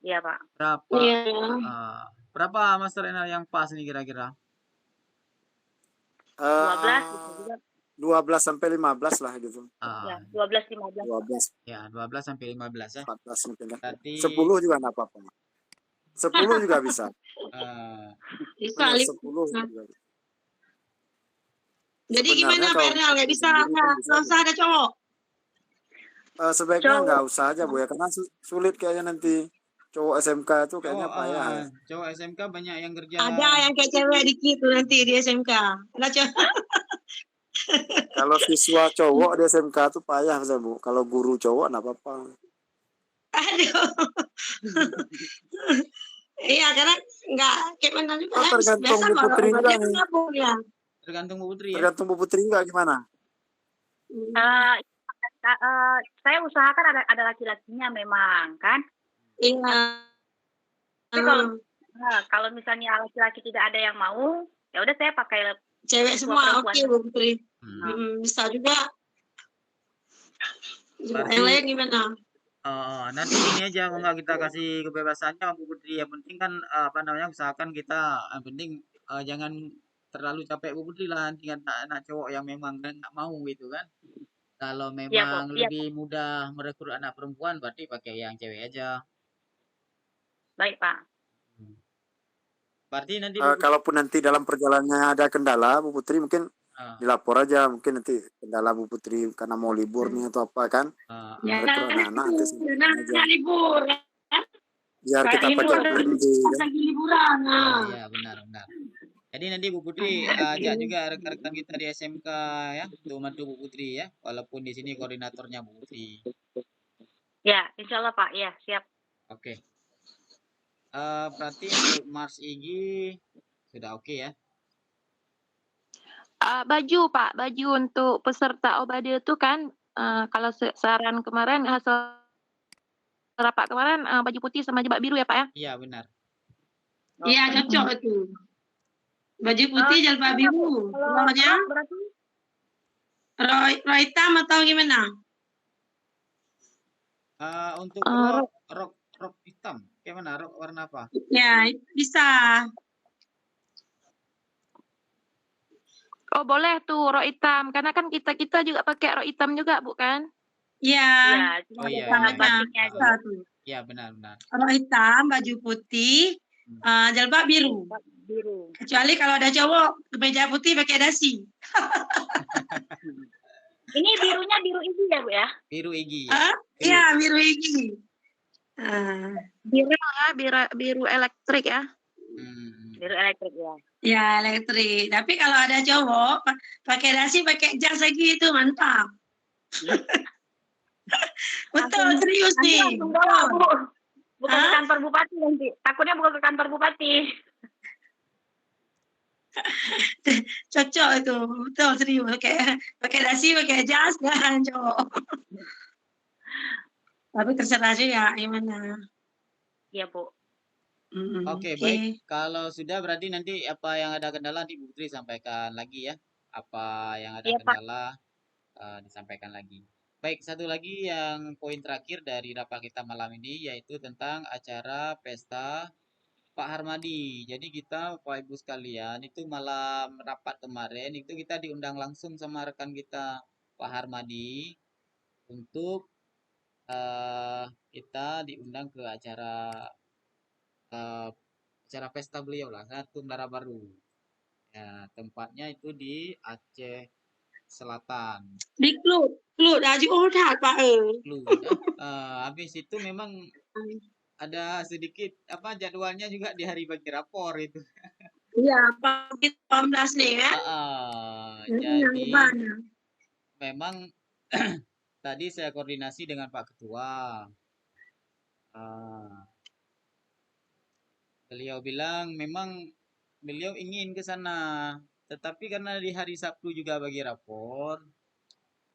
[SPEAKER 6] Iya Pak.
[SPEAKER 1] Berapa?
[SPEAKER 3] Iya.
[SPEAKER 1] Berapa Master Enal yang pas nih kira-kira?
[SPEAKER 6] 12
[SPEAKER 2] sampai 15 lah gitu.
[SPEAKER 6] Ya, 12-15.
[SPEAKER 2] 12.
[SPEAKER 1] Ya, 12 sampai 15 ya.
[SPEAKER 2] 14 mungkin kan.
[SPEAKER 1] Berarti
[SPEAKER 2] 10 juga enggak apa-apa. 10 juga bisa.
[SPEAKER 3] Bisa
[SPEAKER 2] 10 juga.
[SPEAKER 3] Jadi
[SPEAKER 2] Sebenarnya
[SPEAKER 3] gimana
[SPEAKER 2] kalau
[SPEAKER 3] Pak Ernal? Nggak bisa,
[SPEAKER 2] sendiri kan bisa.
[SPEAKER 3] nggak usah ada cowok.
[SPEAKER 2] Sebaiknya nggak usah aja Bu ya, karena sulit kayaknya nanti cowok SMK itu kayaknya payah ya.
[SPEAKER 1] Cowok SMK banyak yang kerja.
[SPEAKER 3] Ada yang kayak cewek dikit tuh nanti di SMK. Ada cowok.
[SPEAKER 2] Kalau siswa cowok di SMK tuh payah saya Bu. Kalau guru cowok enggak apa-apa.
[SPEAKER 3] Aduh. Iya, karena nggak kayak mana juga.
[SPEAKER 2] Oh, tergantung Bu Putri juga nih.
[SPEAKER 3] Ya.
[SPEAKER 1] Tergantung Bu Putri ya.
[SPEAKER 2] Tergantung Bu Putri enggak gimana?
[SPEAKER 6] Saya usahakan ada laki-lakinya memang kan.
[SPEAKER 3] Iya.
[SPEAKER 6] Tapi kalau misalnya laki-laki tidak ada yang mau, ya udah saya pakai
[SPEAKER 3] Cewek semua oke Bu Putri. Bisa juga.
[SPEAKER 1] Berarti-
[SPEAKER 3] Yang lain gimana?
[SPEAKER 1] Nanti ini aja nggak kita kasih kebebasannya Bu Putri. Yang penting kan usahakan kita yang penting jangan terlalu capek Bu Putri lah nanti anak cowok yang memang nggak mau gitu kan. Kalau memang lebih mudah merekrut anak perempuan berarti pakai yang cewek aja.
[SPEAKER 6] Baik Pak.
[SPEAKER 1] Berarti nanti
[SPEAKER 2] Kalaupun nanti dalam perjalanannya ada kendala Bu Putri mungkin dilapor aja, mungkin nanti kendala Bu Putri karena mau libur nih atau apa kan.
[SPEAKER 3] Ya,
[SPEAKER 2] anak
[SPEAKER 3] libur.
[SPEAKER 2] Biar kita pakai branding kan.
[SPEAKER 3] Liburan.
[SPEAKER 1] Iya benar. Jadi nanti Bu Putri ajak juga rekan-rekan kita di SMK ya untuk bantu Bu Putri ya, walaupun di sini koordinatornya Bu Putri.
[SPEAKER 6] Ya, insya Allah Pak. Ya, siap.
[SPEAKER 1] Oke. Berarti untuk Mars Igi sudah oke ya?
[SPEAKER 4] Baju Pak, baju untuk peserta Obadah itu kan kalau saran kemarin hasil rapat kemarin baju putih sama jilbab biru ya Pak ya?
[SPEAKER 1] Iya benar.
[SPEAKER 3] Iya cocok itu. Baju putih jilbab biru. Colornya
[SPEAKER 6] Berarti
[SPEAKER 3] roy hitam atau gimana?
[SPEAKER 1] Untuk rok hitam, gimana? Rok warna apa?
[SPEAKER 3] Ya bisa.
[SPEAKER 4] Oh boleh tuh rok hitam, karena kan kita juga pakai rok hitam juga bukan?
[SPEAKER 3] Iya.
[SPEAKER 6] cuma
[SPEAKER 1] iya,
[SPEAKER 6] sama
[SPEAKER 1] iya.
[SPEAKER 6] batiknya aja.
[SPEAKER 3] Bisa tuh.
[SPEAKER 1] Iya benar.
[SPEAKER 3] Rok hitam, baju putih, jilbab biru.
[SPEAKER 6] Biru.
[SPEAKER 3] Kecuali kalau ada cowok kemeja putih pakai dasi.
[SPEAKER 6] Ini birunya biru ini ya Bu ya?
[SPEAKER 1] Biru Igi.
[SPEAKER 3] Iya biru ini.
[SPEAKER 4] Biru ya, biru elektrik ya.
[SPEAKER 6] Biru elektrik ya.
[SPEAKER 3] Ya elektrik. Tapi kalau ada cowok pakai dasi, pakai jas lagi itu mantap. Betul, serius
[SPEAKER 6] Nanti
[SPEAKER 3] nih.
[SPEAKER 6] langsung bawa Bu. Bukan ke kantor bupati nanti. Takutnya bukan ke kantor bupati.
[SPEAKER 3] Cocok itu, betul serius. Pakai dasi, pakai jas, dan cowok. Tapi terserah aja ya, gimana?
[SPEAKER 6] Iya Bu.
[SPEAKER 1] Oke, baik. Kalau sudah berarti nanti apa yang ada kendala nanti Bu Putri sampaikan lagi ya. Apa yang ada kendala disampaikan lagi. Baik, satu lagi yang poin terakhir dari rapat kita malam ini yaitu tentang acara pesta Pak Harmadi. Jadi kita Bapak Ibu sekalian itu malam rapat kemarin itu kita diundang langsung sama rekan kita Pak Harmadi untuk kita diundang ke acara acara pesta beliau lah, satu Melara Baru. Ya, tempatnya itu di Aceh Selatan.
[SPEAKER 3] Di Klud Haji Odat Pak.
[SPEAKER 1] Klud. Habis itu memang ada sedikit jadwalnya juga di hari bagi rapor itu.
[SPEAKER 3] Iya, 18 nih kan.
[SPEAKER 1] Jadi memang tadi saya koordinasi dengan Pak Ketua. Beliau bilang memang beliau ingin ke sana, tetapi karena di hari Sabtu juga bagi rapor,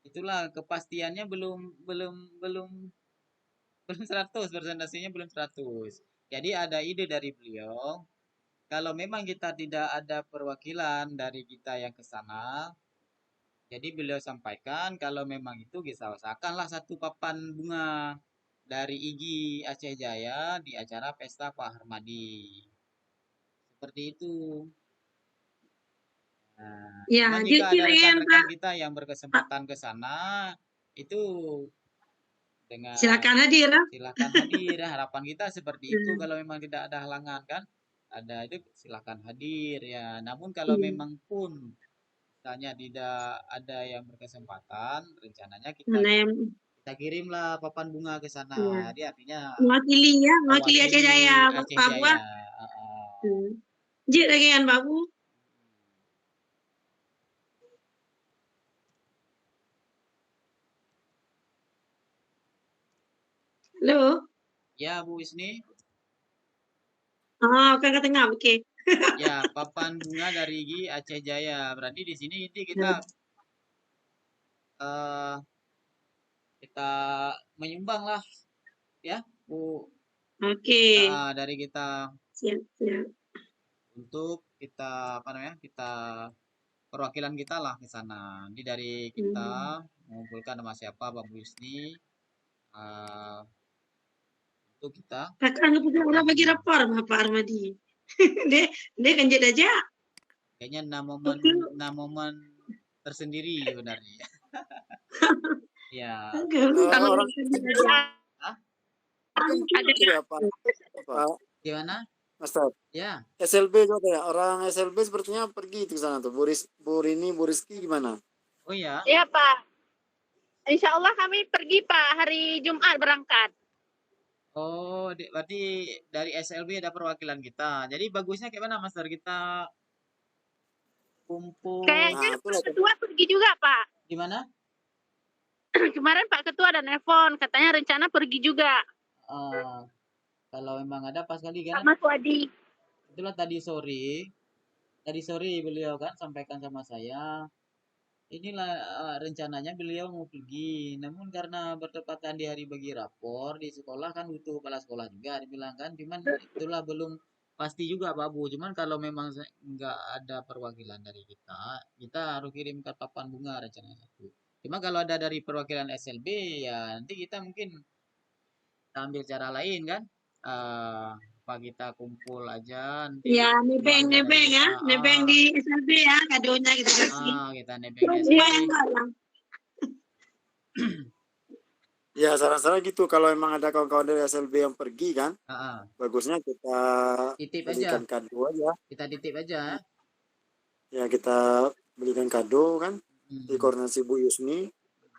[SPEAKER 1] itulah kepastiannya belum 100, presentasinya belum 100. Jadi ada ide dari beliau, kalau memang kita tidak ada perwakilan dari kita yang ke sana, jadi beliau sampaikan kalau memang itu kita usahakanlah satu papan bunga dari IGI Aceh Jaya di acara pesta Pak Harmadi. Seperti itu. Nah,
[SPEAKER 3] ya,
[SPEAKER 1] jika ada rekan-rekan kita yang berkesempatan ke sana, itu dengan
[SPEAKER 3] silakan hadir.
[SPEAKER 1] Silakan hadir. Harapan kita seperti itu kalau memang tidak ada halangan kan. Ada itu silakan hadir ya. Namun kalau memang pun misalnya tidak ada yang berkesempatan, rencananya kita kirimlah papan bunga ke sana. Jadi artinya
[SPEAKER 3] mewakili Aceh Jaya,
[SPEAKER 1] Aceh Jaya.
[SPEAKER 3] Jik lagi kan Pak Bu. Halo.
[SPEAKER 1] Ya Bu Isni.
[SPEAKER 3] Oke ke tengah, oke.
[SPEAKER 1] Ya, papan bunga dari IGI Aceh Jaya. Berarti di sini kita kita menyumbang lah ya Bu.
[SPEAKER 3] Oke.
[SPEAKER 1] Dari kita
[SPEAKER 3] siap.
[SPEAKER 1] Untuk kita kita perwakilan kita lah ke sana. Jadi dari kita mengumpulkan nama siapa Pak Bu Isni, untuk kita.
[SPEAKER 3] Kakak udah bagi rapor Bapak Armadi. dia kan jadi aja.
[SPEAKER 1] Kayaknya momen tersendiri sebenarnya. Ya. Gimana?
[SPEAKER 2] Master.
[SPEAKER 1] Ya.
[SPEAKER 2] SLB juga ya. Orang SLB sepertinya pergi ke sana tuh. Bu Rizky gimana?
[SPEAKER 1] Oh ya.
[SPEAKER 4] Iya Pak. Insya Allah kami pergi Pak hari Jumat berangkat.
[SPEAKER 1] Oh, berarti dari SLB ada perwakilan kita. Jadi bagusnya kayak mana Master? Kita kumpul.
[SPEAKER 4] Kayaknya Pak Ketua pergi juga Pak.
[SPEAKER 1] Gimana?
[SPEAKER 4] Kemarin Pak Ketua ada nelfon, katanya rencana pergi juga.
[SPEAKER 1] Kalau memang ada pas kali kan.
[SPEAKER 4] Mas Wadi.
[SPEAKER 1] Itulah tadi sore beliau kan sampaikan sama saya. Inilah rencananya beliau mau pergi, namun karena bertepatan di hari bagi rapor di sekolah kan butuh kepala sekolah juga dibilang kan, cuman itulah belum pasti juga Pak Bu. Cuman kalau memang nggak ada perwakilan dari kita harus kirimkan papan bunga rencananya satu. Cuma kalau ada dari perwakilan SLB ya nanti kita mungkin ambil cara lain kan, kita kumpul aja.
[SPEAKER 3] Ya, nebeng ya, nebeng di SLB ya, kadonya kita kasih.
[SPEAKER 1] Kita nebeng di SLB.
[SPEAKER 2] Ya saran-saran gitu, kalau emang ada kawan-kawan dari SLB yang pergi kan, bagusnya kita belikan kado aja.
[SPEAKER 1] Kita titip aja.
[SPEAKER 2] Ya kita belikan kado kan, di koordinasi Bu Yusni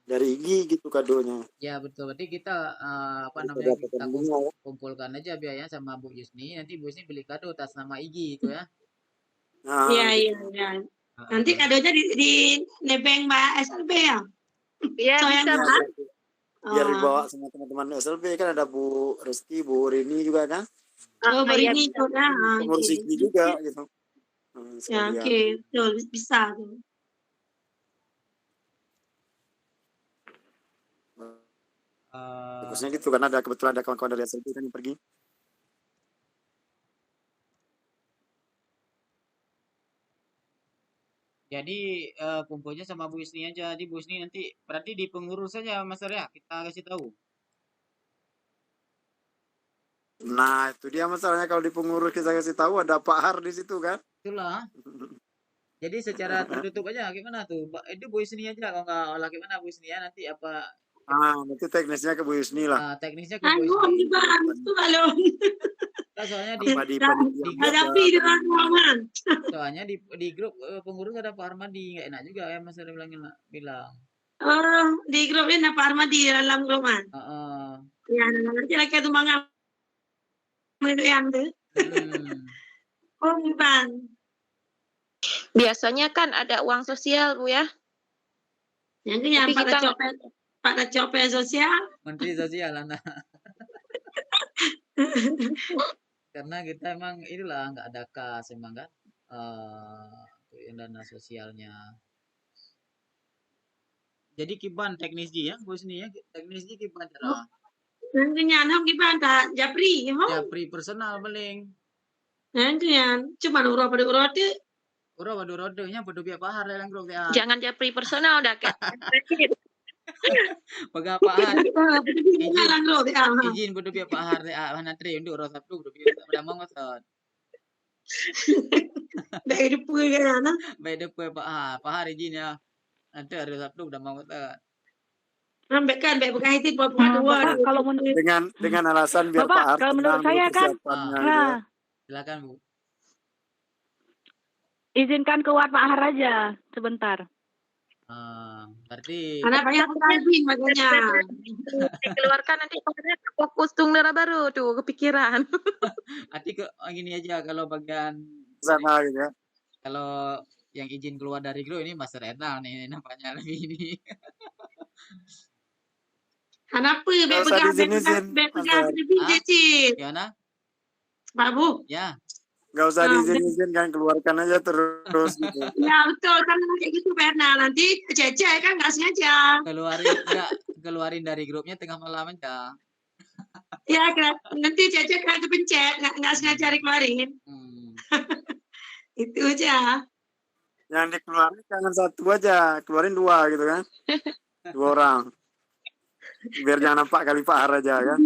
[SPEAKER 2] dari IGI gitu kadonya.
[SPEAKER 1] Ya betul, berarti kita kita kumpulkan aja biaya sama Bu Yusni, nanti Bu Yusni beli kado atas nama IGI itu ya.
[SPEAKER 3] Iya. Nanti kadonya di nebeng Mbak SLB ya.
[SPEAKER 4] Iya, bisa Pak.
[SPEAKER 2] Biar dibawa sama teman-teman SLB kan, ada Bu Rizky, Bu Rini juga kan.
[SPEAKER 3] Bu Rini juga.
[SPEAKER 2] Bu Rizky juga gitu.
[SPEAKER 3] Ya oke, bisa.
[SPEAKER 2] Bagusnya gitu karena kebetulan ada kawan-kawan dari SLB kan yang pergi.
[SPEAKER 1] Jadi kumpulnya sama Bu Isni aja. Di Bu Isni nanti berarti di pengurus saja Mas ya, kita kasih tahu.
[SPEAKER 2] Nah itu dia masalahnya, kalau di pengurus kita kasih tahu ada Pak Har di situ kan.
[SPEAKER 1] Itulah. Jadi secara tertutup aja gimana tuh? Itu Bu Isni aja, kalau nggak olah gimana Bu Isni ya, nanti apa?
[SPEAKER 2] Nanti teknisnya ke Bu Yusni lah.
[SPEAKER 1] Teknisnya ke Bu Yusni. soalnya
[SPEAKER 2] Di
[SPEAKER 3] hadapi dengan ruangan.
[SPEAKER 1] soalnya di grup pengurus ada Pak Armadi, nggak enak juga ya Mas Ari bilang.
[SPEAKER 3] Oh, di grup ini Pak Armadi dalam grup kan. Ya, nanti lagi itu mangang itu yang tuh. Oh, Bang.
[SPEAKER 4] Biasanya kan ada uang sosial, Bu ya.
[SPEAKER 3] Yang yang pada copet sosial.
[SPEAKER 1] Menteri Sosial anak. Karena kita emang inilah nggak ada kas emang kan dana sosialnya. Jadi kiban teknis ya, bos nih ya, teknis kiban cara.
[SPEAKER 3] Nanti nyana kiban tak japri,
[SPEAKER 1] Japri personal paling.
[SPEAKER 3] Nanti yang cuma urut deh.
[SPEAKER 1] Urut rodenya pada biar pahar yang grup ya.
[SPEAKER 4] Jangan japri personal dah kayak.
[SPEAKER 1] Pegapaan izin bodo biar Pak Har mana tri untuk urus Sabtu bodo biar pada mau ngasot.
[SPEAKER 3] Baik depu kan ana.
[SPEAKER 1] Baik depu Pak Har izin ya. Nanti hari Sabtu udah mau ngasot.
[SPEAKER 3] Ambek kan baik bukan itu buat
[SPEAKER 7] dua. Kalau
[SPEAKER 2] dengan alasan biar Pak Har.
[SPEAKER 7] Kalau menurut saya kan
[SPEAKER 1] silakan Bu.
[SPEAKER 7] Izinkan keluar Pak Har aja sebentar.
[SPEAKER 1] Berarti
[SPEAKER 3] anak banyak typing makanya
[SPEAKER 4] dikeluarkan nanti fokus tunggal baru tuh kepikiran.
[SPEAKER 1] Nanti gini aja kalau bagian
[SPEAKER 2] sana gitu ya.
[SPEAKER 1] Kalau yang izin keluar dari grup ini Mas Renal nih nampaknya lebih ini.
[SPEAKER 3] Kenapa bepegang
[SPEAKER 1] gimana?
[SPEAKER 3] Pak Bu?
[SPEAKER 1] Ya.
[SPEAKER 2] Nggak usah diizin kan, keluarkan aja terus gitu.
[SPEAKER 3] Ya betul kan kayak gitu Berna, nanti Cece kan nggak sengaja.
[SPEAKER 1] Keluarin dari grupnya tengah malam aja.
[SPEAKER 3] Ya nanti Cece kan kepencet, nggak sengaja dikeluarin. Itu aja.
[SPEAKER 2] Yang dikeluarin jangan satu aja, keluarin dua gitu kan. 2 orang. Biar jangan nampak kali Pak Har aja kan.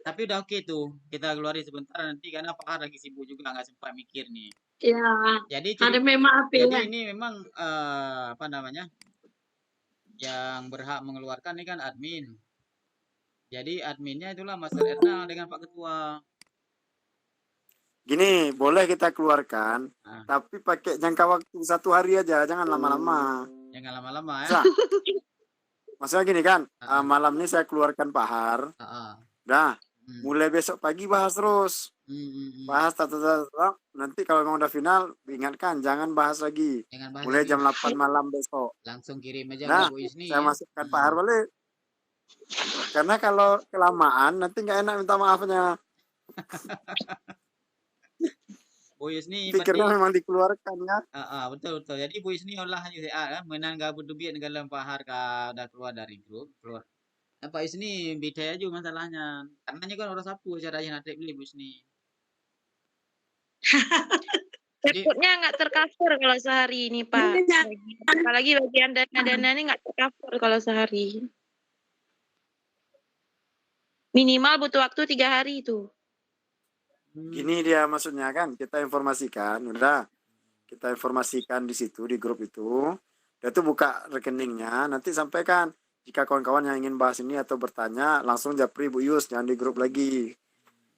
[SPEAKER 1] Tapi udah oke tuh, kita keluarin sebentar nanti karena Pak Har lagi sibuk juga nggak sempat mikir nih.
[SPEAKER 3] Ya.
[SPEAKER 1] Jadi
[SPEAKER 3] ada memang apa
[SPEAKER 1] jadi
[SPEAKER 3] ya?
[SPEAKER 1] ini memang apa namanya? Yang berhak mengeluarkan ini kan admin. Jadi adminnya itulah Mas Erna dengan Pak Ketua.
[SPEAKER 2] Gini, boleh kita keluarkan, tapi pakai jangka waktu 1 hari aja, jangan lama-lama.
[SPEAKER 1] Jangan lama-lama ya.
[SPEAKER 2] Maksudnya gini kan, malam ini saya keluarkan Pak Har. Dah, mulai besok pagi bahas terus. Bahas nanti kalau memang udah final, ingatkan jangan bahas lagi. Mulai jam 8 malam besok.
[SPEAKER 1] Langsung kirim aja
[SPEAKER 2] nah,
[SPEAKER 1] ke Bu Isni.
[SPEAKER 2] Saya masukkan Pak Har balik. Karena kalau kelamaan nanti nggak enak minta maafnya.
[SPEAKER 1] Bu Isni
[SPEAKER 2] pikirnya memang dikeluarkan kan?
[SPEAKER 1] Betul. Jadi Bu Isni olah kan menang gak berdubiat dengan Pak Har udah keluar dari grup, keluar. Nah, Pak Isni beda aja masalahnya. Karena kan orang sapu caranya nanti beli Bu Isni.
[SPEAKER 4] Takutnya nggak tercover kalau sehari ini Pak. Apalagi bagian dana-dana ini nggak tercover kalau sehari. Minimal butuh waktu 3 hari itu.
[SPEAKER 2] Gini dia maksudnya kan, kita informasikan, kita informasikan di situ di grup itu, dia tuh buka rekeningnya, nanti sampaikan jika kawan-kawan yang ingin bahas ini atau bertanya langsung japri Bu Yus, jangan di grup lagi.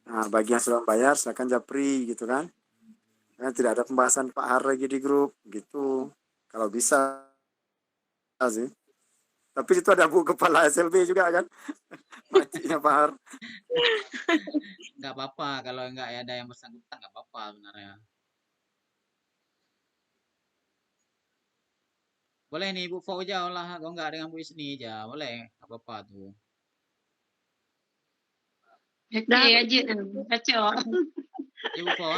[SPEAKER 2] Nah, bagi yang sudah bayar silakan japri gitu kan. Karena tidak ada pembahasan Pak Har lagi di grup gitu. Kalau bisa sih. Tapi itu ada Bu Kepala SLB juga kan. Makciknya Pak Har.
[SPEAKER 1] Nggak apa-apa kalau nggak ada yang bersangkutan, nggak apa-apa sebenarnya. Boleh nih Bu Fau aja lah, kalau nggak dengan Bu Isni aja boleh, nggak apa-apa tuh.
[SPEAKER 3] Oke aja, kacau.
[SPEAKER 1] Ibu Fau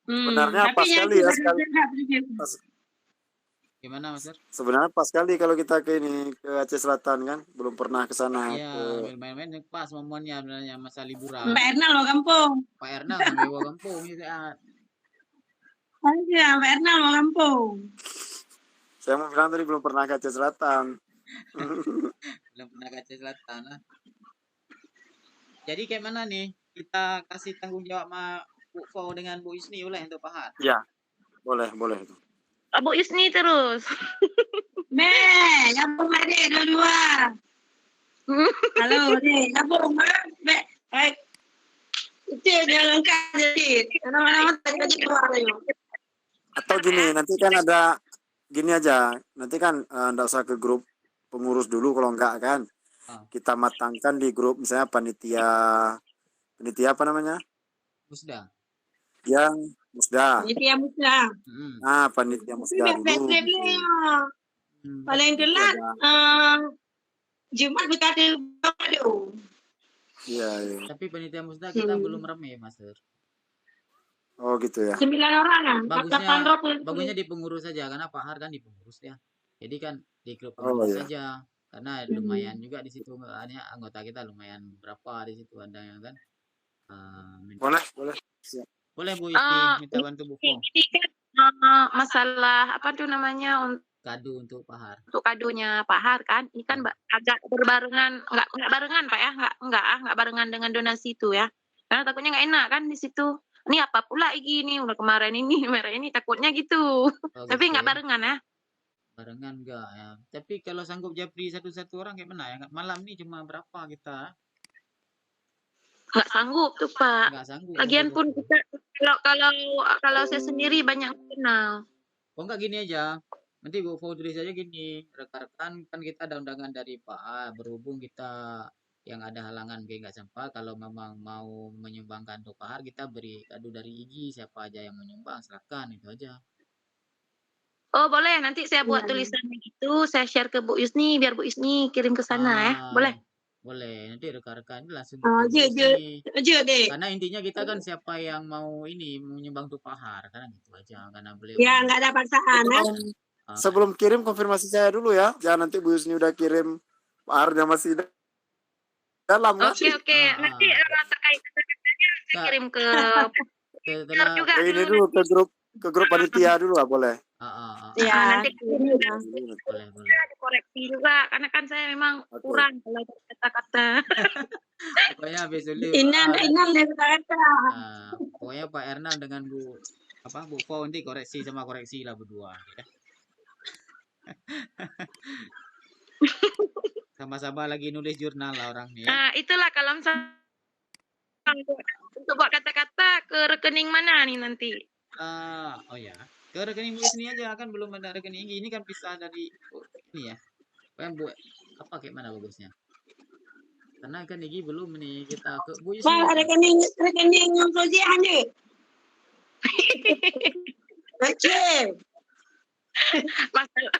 [SPEAKER 2] sebenarnya pas sekali ya
[SPEAKER 1] Gimana Mas?
[SPEAKER 2] Sebenarnya pas sekali kalau kita ke Aceh Selatan kan, belum pernah ke sana.
[SPEAKER 1] Iya, main-main pas momennya sebenarnya masa liburan.
[SPEAKER 3] Pak Erna loh kampung.
[SPEAKER 1] Pak Erna sampai kampung ini saat.
[SPEAKER 3] Iya, Pak Erna loh kampung.
[SPEAKER 2] Saya mau bilang tadi belum pernah ke Aceh Selatan.
[SPEAKER 1] Belum pernah ke Aceh Selatan. Jadi kayak mana nih? Kita kasih tanggung jawab sama Bu Fau dengan Bu Isni boleh untuk Pak Har?
[SPEAKER 2] Ya, boleh itu.
[SPEAKER 4] Bu Isni terus.
[SPEAKER 3] Gabung adik dua-dua. Halo, gabung. Baik. Itu dia lengkap jadi. Nama-nama tadi aja keluar ya.
[SPEAKER 2] Atau gini, nanti kan ada gini aja. Nanti kan enggak usah ke grup pengurus dulu kalau enggak kan. Kita matangkan di grup misalnya panitia apa namanya?
[SPEAKER 1] Musda.
[SPEAKER 2] Yang Musda.
[SPEAKER 3] Panitia Musda.
[SPEAKER 2] Nah, panitia Musda dulu. Gitu.
[SPEAKER 3] Paling telat Jumat berkata dulu.
[SPEAKER 2] Iya, iya.
[SPEAKER 1] Tapi panitia Musda kita belum ramai, Master.
[SPEAKER 2] Oh gitu ya.
[SPEAKER 3] 9 orang kan?
[SPEAKER 1] Bagusnya di pengurus saja, karena Pak Har kan di pengurus ya. Jadi kan di grup pengurus saja. Karena lumayan juga di situ, anggota kita lumayan berapa di situ ada yang kan.
[SPEAKER 2] Boleh.
[SPEAKER 1] Siap. Boleh Bu Isti minta bantu Bu Fong.
[SPEAKER 4] Ini kan masalah apa tuh namanya
[SPEAKER 1] Kado untuk Pak Har.
[SPEAKER 4] Untuk kadonya Pak Har kan, ini kan agak berbarengan, nggak barengan Pak ya, nggak barengan dengan donasi itu ya. Karena takutnya nggak enak kan di situ. Ini apa pula ini udah kemarin ini merah ini takutnya gitu. Tapi nggak barengan ya.
[SPEAKER 1] Barengan enggak ya. Tapi kalau sanggup japri satu-satu orang kayak mana ya? Malam nih cuma berapa kita?
[SPEAKER 4] Nggak sanggup tuh Pak.
[SPEAKER 1] Nggak sanggup.
[SPEAKER 4] Lagian pun kita kalau saya sendiri banyak kenal.
[SPEAKER 1] Oh enggak, gini aja. Nanti Bu Fau tulis aja gini, rekan-rekan kan kita ada undangan dari Pak A, berhubung kita yang ada halangan nggak sempat, kalau memang mau menyumbangkan untuk Pak Har, kita beri kado dari IG, siapa aja yang menyumbang silakan, itu aja.
[SPEAKER 4] Oh boleh, nanti saya buat tulisannya gitu, saya share ke Bu Yusni, biar Bu Yusni kirim ke sana ya, boleh?
[SPEAKER 1] Boleh, nanti rekan-rekan langsung
[SPEAKER 3] aja deh.
[SPEAKER 1] Karena intinya kita kan siapa yang mau ini menyumbang untuk Pak Har, karena gitu aja, karena beliau.
[SPEAKER 3] Ya nggak ada paksaan ya.
[SPEAKER 2] Sebelum kirim konfirmasi saya dulu ya, jangan nanti Bu Yusni udah kirim Pak Harnya masih dalam kan?
[SPEAKER 4] Oke. Nanti terkait kata-katanya saya kirim ke juga.
[SPEAKER 2] Ini dulu ke grup panitia dulu lah boleh.
[SPEAKER 4] Ya. Nanti boleh. Koreksi juga karena kan saya memang kurang kalau kata-kata.
[SPEAKER 1] Pokoknya habis dulu.
[SPEAKER 3] Inal kata-kata.
[SPEAKER 1] Pokoknya Pak Ernal dengan Bu Fau nanti koreksi lah berdua ya. Sama-sama lagi nulis jurnal lah orang nih.
[SPEAKER 4] Nah, itulah kalau misalnya untuk buat kata-kata ke rekening mana nih nanti?
[SPEAKER 1] Oh ya, ke rekening Bu Yusni aja, kan belum ada rekening ini kan bisa dari ini ya. Kan buat apa kayak mana bagusnya? Karena kan ini belum nih kita ke Bu Yusni.
[SPEAKER 3] Pak, rekening yang Fauziah nih. Oke.
[SPEAKER 4] Masalah.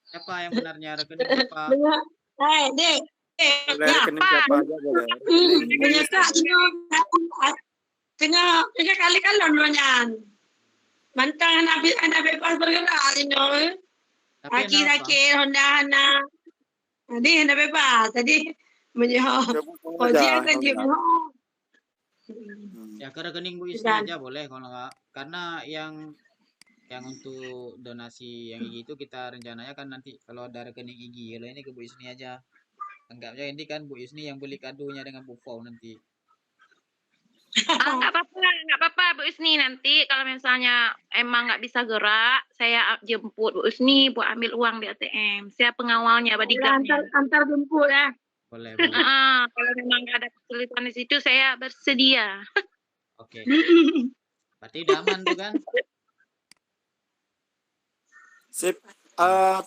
[SPEAKER 1] Siapa yang benarnya rekening apa?
[SPEAKER 3] Dek.
[SPEAKER 2] Rekening siapa aja boleh.
[SPEAKER 3] Menyesal tengah kali lononyan. Mantang anak bebas bergerak ini. Akhir-akhir Honda. Tadi anak bebas. Tadi menyoh. Fauziah kan dia.
[SPEAKER 1] Ya ke rekening Bu Yusni aja boleh kalau nggak, karena yang untuk donasi yang IG itu kita rencananya kan nanti kalau ada rekening IG, kalau ini ke Bu Yusni aja. Anggapnya ini kan Bu Yusni yang beli kadonya dengan Bu Fau nanti.
[SPEAKER 4] Nggak apa-apa Bu Yusni, nanti kalau misalnya emang nggak bisa gerak, saya jemput Bu Yusni buat ambil uang di ATM. Saya pengawalnya, bodyguardnya.
[SPEAKER 3] Antar jemput ya.
[SPEAKER 1] Boleh.
[SPEAKER 4] Kalau memang nggak ada kesulitan di situ, saya bersedia.
[SPEAKER 1] Oke. Berarti udah aman tuh kan?
[SPEAKER 2] Sip.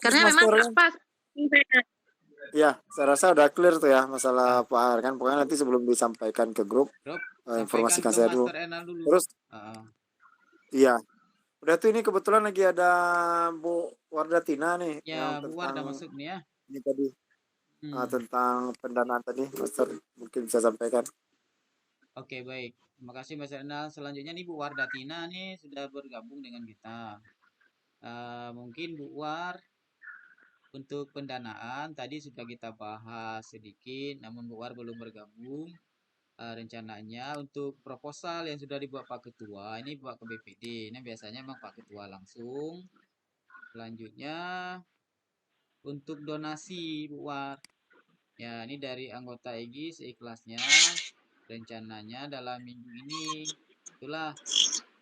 [SPEAKER 4] Karena memang pas.
[SPEAKER 2] Ya, saya rasa udah clear tuh ya masalah Pak Har kan. Pokoknya nanti sebelum disampaikan ke grup informasikan saya dulu. Terus, iya. Udah tuh ini kebetulan lagi ada Bu Wardatina nih.
[SPEAKER 1] Ya, Bu Warda masuk nih ya.
[SPEAKER 2] Ini tadi tentang pendanaan tadi, Master mungkin bisa sampaikan.
[SPEAKER 1] Oke, baik. Terima kasih Mas Ernal. Selanjutnya nih Bu Wardatina nih sudah bergabung dengan kita. Mungkin Bu War, untuk pendanaan tadi sudah kita bahas sedikit, namun Bu War belum bergabung. Rencananya untuk proposal yang sudah dibuat Pak Ketua ini buat ke BPD. Ini biasanya memang Pak Ketua langsung. Selanjutnya untuk donasi Bu War. Ya, ini dari anggota IG seikhlasnya. Rencananya dalam minggu ini. Itulah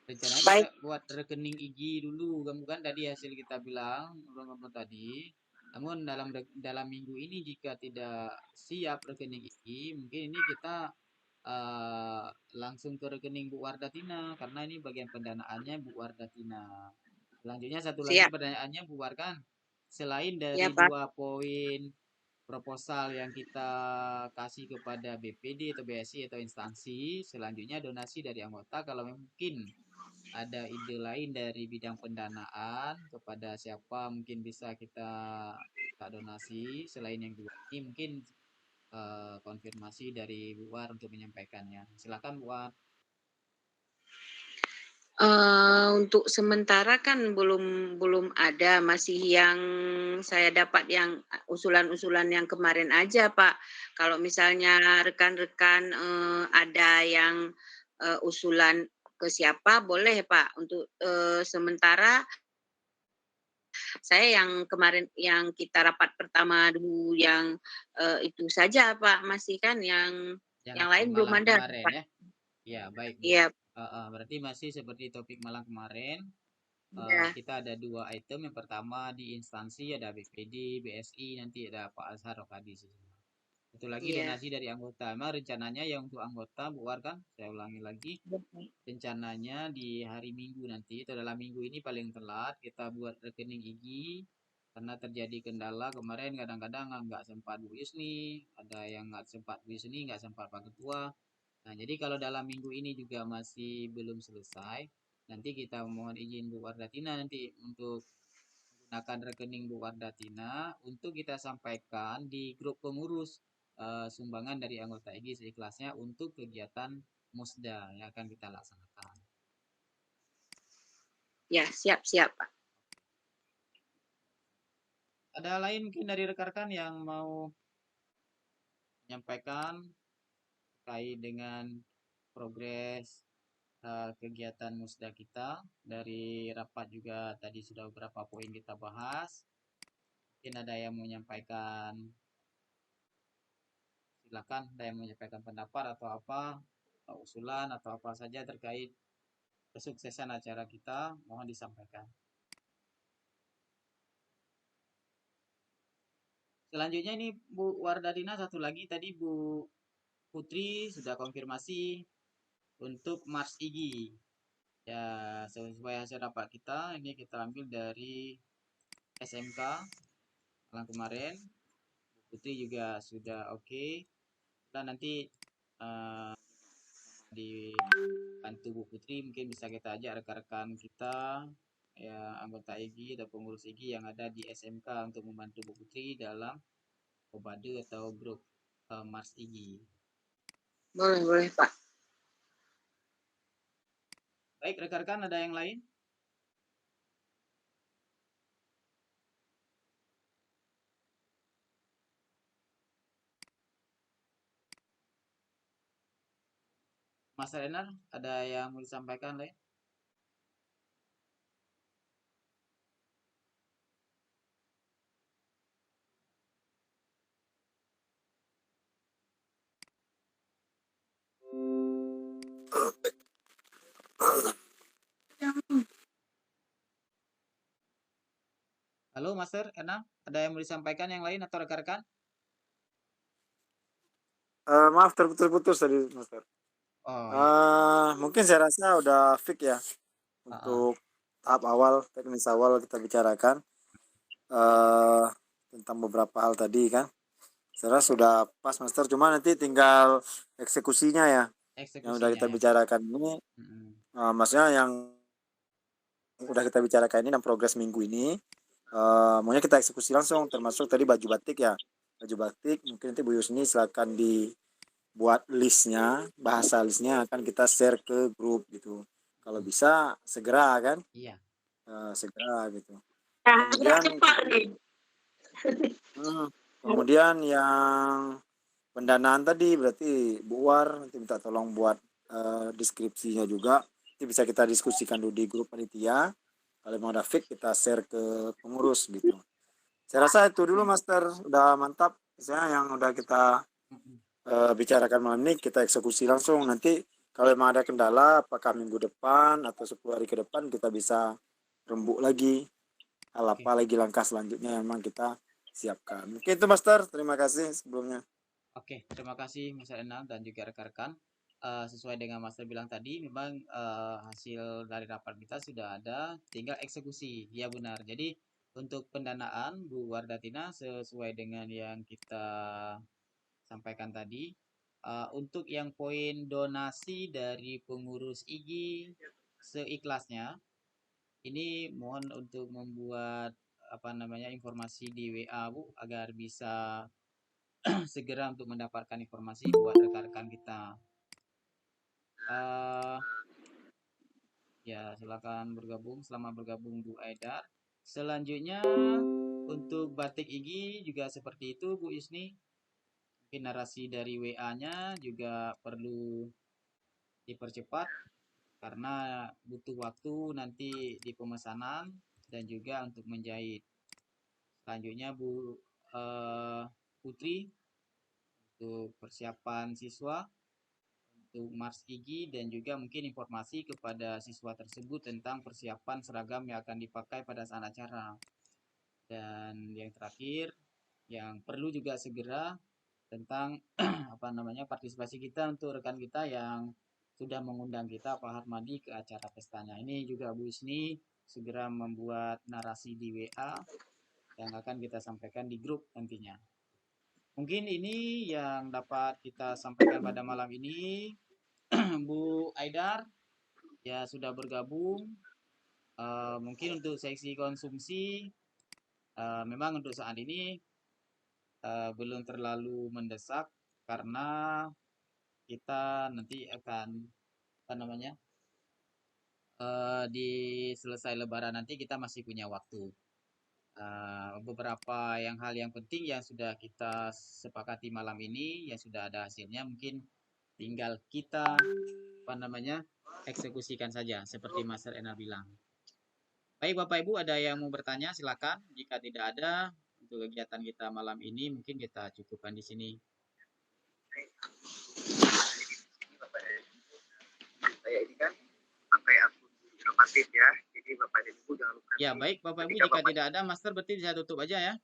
[SPEAKER 1] rencananya kita buat rekening IG dulu. Kan tadi hasil kita bilang ngobrol tadi. Namun dalam minggu ini jika tidak siap rekening ini, mungkin ini kita langsung ke rekening Bu Wardatina karena ini bagian pendanaannya Bu Wardatina. Selanjutnya satu lagi
[SPEAKER 8] Siap.
[SPEAKER 1] pertanyaannya Bu Warkan, selain
[SPEAKER 8] Ya,
[SPEAKER 1] dari
[SPEAKER 8] Pak.
[SPEAKER 1] 2 poin proposal yang kita kasih kepada BPD atau BSI atau instansi, selanjutnya donasi dari anggota. Kalau mungkin ada ide lain dari bidang pendanaan kepada siapa mungkin bisa kita donasi selain yang 2 ini, mungkin konfirmasi dari Bu War untuk menyampaikannya. Silakan Bu War.
[SPEAKER 8] Untuk sementara kan belum ada, masih yang saya dapat yang usulan-usulan yang kemarin aja, Pak. Kalau misalnya rekan-rekan ada yang usulan ke siapa, boleh Pak. Untuk sementara saya yang kemarin yang kita rapat pertama dulu yang itu saja Pak, masih kan yang lain belum ada
[SPEAKER 1] kemarin,
[SPEAKER 8] Pak.
[SPEAKER 1] Ya. Ya, baik.
[SPEAKER 8] Iya.
[SPEAKER 1] Berarti masih seperti topik malam kemarin.
[SPEAKER 8] Ya.
[SPEAKER 1] Kita ada 2 item. Yang pertama di instansi ada BPD, BSI, nanti ada Pak Azhar Rokadi. Satu lagi donasi dari anggota. Memang rencananya yang untuk anggota Bu War kan, saya ulangi lagi. Rencananya di hari Minggu nanti, atau dalam minggu ini paling telat, kita buat rekening IGI. Karena terjadi kendala kemarin kadang-kadang nggak sempat Bu Yusni, ada yang nggak sempat Bu Yusni, nggak sempat Pak Ketua. Nah, jadi kalau dalam minggu ini juga masih belum selesai, nanti kita mohon izin Bu Wardatina nanti untuk menggunakan rekening Bu Wardatina untuk kita sampaikan di grup pengurus sumbangan dari anggota IGI seikhlasnya untuk kegiatan Musda yang akan kita laksanakan.
[SPEAKER 8] Ya, siap Pak.
[SPEAKER 1] Ada lain mungkin dari rekan-rekan yang mau menyampaikan terkait dengan progres kegiatan Musda kita. Dari rapat juga tadi sudah beberapa poin kita bahas. Mungkin ada yang menyampaikan, silakan, ada yang menyampaikan pendapat atau apa, atau usulan atau apa saja terkait kesuksesan acara kita, mohon disampaikan. Selanjutnya ini Bu Wardatina, satu lagi tadi Bu Putri sudah konfirmasi untuk Mars IGI. Ya, sesuai hasil rapat kita, ini kita ambil dari SMK malam kemarin. Bu Putri juga sudah oke. Dan nanti dibantu Bu Putri, mungkin bisa kita ajak rekan-rekan kita, ya anggota IGI atau pengurus IGI yang ada di SMK untuk membantu Bu Putri dalam Obade atau grup Mars IGI.
[SPEAKER 8] Boleh Pak.
[SPEAKER 1] Baik, rekan-rekan ada yang lain? Mas Renar, ada yang mau disampaikan lain? Halo Master Enam, ada yang mau disampaikan yang lain atau rekan-rekan?
[SPEAKER 2] Maaf terputus tadi Master. Mungkin saya rasa udah fix ya untuk tahap awal, teknis awal kita bicarakan tentang beberapa hal tadi kan. Saya rasa sudah pas Master, cuma nanti tinggal eksekusinya ya. Yang udah kita bicarakan ini, maksudnya yang udah kita bicarakan ini dan progres minggu ini, maunya kita eksekusi langsung, termasuk tadi baju batik ya. Baju batik mungkin nanti Bu Yusni silakan dibuat listnya, bahasa listnya akan kita share ke grup gitu. Kalau bisa segera kan?
[SPEAKER 1] Iya.
[SPEAKER 2] Segera gitu.
[SPEAKER 3] Kemudian
[SPEAKER 2] yang pendanaan tadi berarti Bu War nanti minta tolong buat deskripsinya juga. Nanti bisa kita diskusikan dulu di grup panitia. Kalau mau ada fix kita share ke pengurus gitu. Saya rasa itu dulu Master, udah mantap. Misalnya yang udah kita bicarakan malam ini kita eksekusi langsung. Nanti kalau memang ada kendala apakah minggu depan atau 10 hari ke depan kita bisa rembuk lagi hal apa lagi langkah selanjutnya yang memang kita siapkan. Mungkin itu Master, terima kasih sebelumnya.
[SPEAKER 1] Oke, terima kasih Mas Enal dan juga rekan-rekan. Sesuai dengan Master bilang tadi, memang hasil dari rapat kita sudah ada, tinggal eksekusi. Ya benar. Jadi untuk pendanaan Bu Wardatina sesuai dengan yang kita sampaikan tadi, untuk yang poin donasi dari pengurus IG seikhlasnya, ini mohon untuk membuat informasi di WA Bu agar bisa segera untuk mendapatkan informasi buat rekan-rekan kita. Ya silakan bergabung, selamat bergabung Bu Aidar. Selanjutnya untuk batik Igi juga seperti itu Bu Yusni. Mungkin narasi dari WA-nya juga perlu dipercepat karena butuh waktu nanti di pemesanan dan juga untuk menjahit. Selanjutnya Bu Putri untuk persiapan siswa untuk Mars Igi dan juga mungkin informasi kepada siswa tersebut tentang persiapan seragam yang akan dipakai pada saat acara. Dan yang terakhir yang perlu juga segera tentang partisipasi kita untuk rekan kita yang sudah mengundang kita Pak Harmadi ke acara pestanya. Ini juga Bu Isni segera membuat narasi di WA yang akan kita sampaikan di grup nantinya. Mungkin ini yang dapat kita sampaikan pada malam ini. Bu Aidar ya sudah bergabung. Mungkin untuk seksi konsumsi memang untuk saat ini belum terlalu mendesak karena kita nanti akan di selesai Lebaran nanti kita masih punya waktu. Beberapa hal yang penting yang sudah kita sepakati malam ini yang sudah ada hasilnya, mungkin tinggal kita eksekusikan saja seperti Mas Enal bilang. Baik Bapak Ibu, ada yang mau bertanya silakan. Jika tidak ada, untuk kegiatan kita malam ini mungkin kita cukupkan di sini.
[SPEAKER 5] Saya ini kan pakai akun inovatif ya. Jadi Bapak dan Ibu jangan lupa.
[SPEAKER 1] Ya baik Bapak Ibu, jika tidak ada Master berarti bisa tutup aja ya.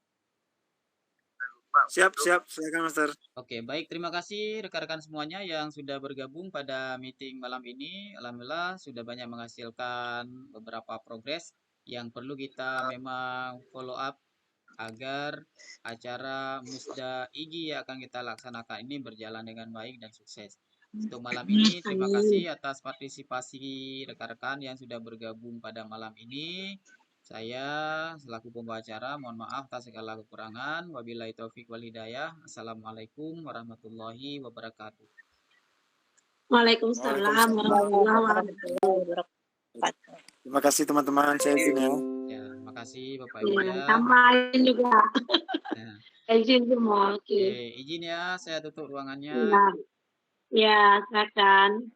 [SPEAKER 2] Siap, silakan Master.
[SPEAKER 1] Oke, baik. Terima kasih rekan-rekan semuanya yang sudah bergabung pada meeting malam ini. Alhamdulillah sudah banyak menghasilkan beberapa progres yang perlu kita memang follow up agar acara Musda Igi yang akan kita laksanakan ini berjalan dengan baik dan sukses. Untuk malam ini, terima kasih atas partisipasi rekan-rekan yang sudah bergabung pada malam ini. Saya selaku pembawa acara mohon maaf atas segala kekurangan. Wabillahi taufik wal hidayah. Assalamualaikum warahmatullahi wabarakatuh.
[SPEAKER 3] Waalaikumsalam warahmatullahi wabarakatuh.
[SPEAKER 2] Terima kasih teman-teman, saya izin ya.
[SPEAKER 1] Ya, terima kasih Bapak Ibu ya.
[SPEAKER 3] Tambahin juga.
[SPEAKER 1] Nah.
[SPEAKER 3] Izin semua.
[SPEAKER 1] Oke, izin ya, saya tutup ruangannya.
[SPEAKER 3] Ya, silakan.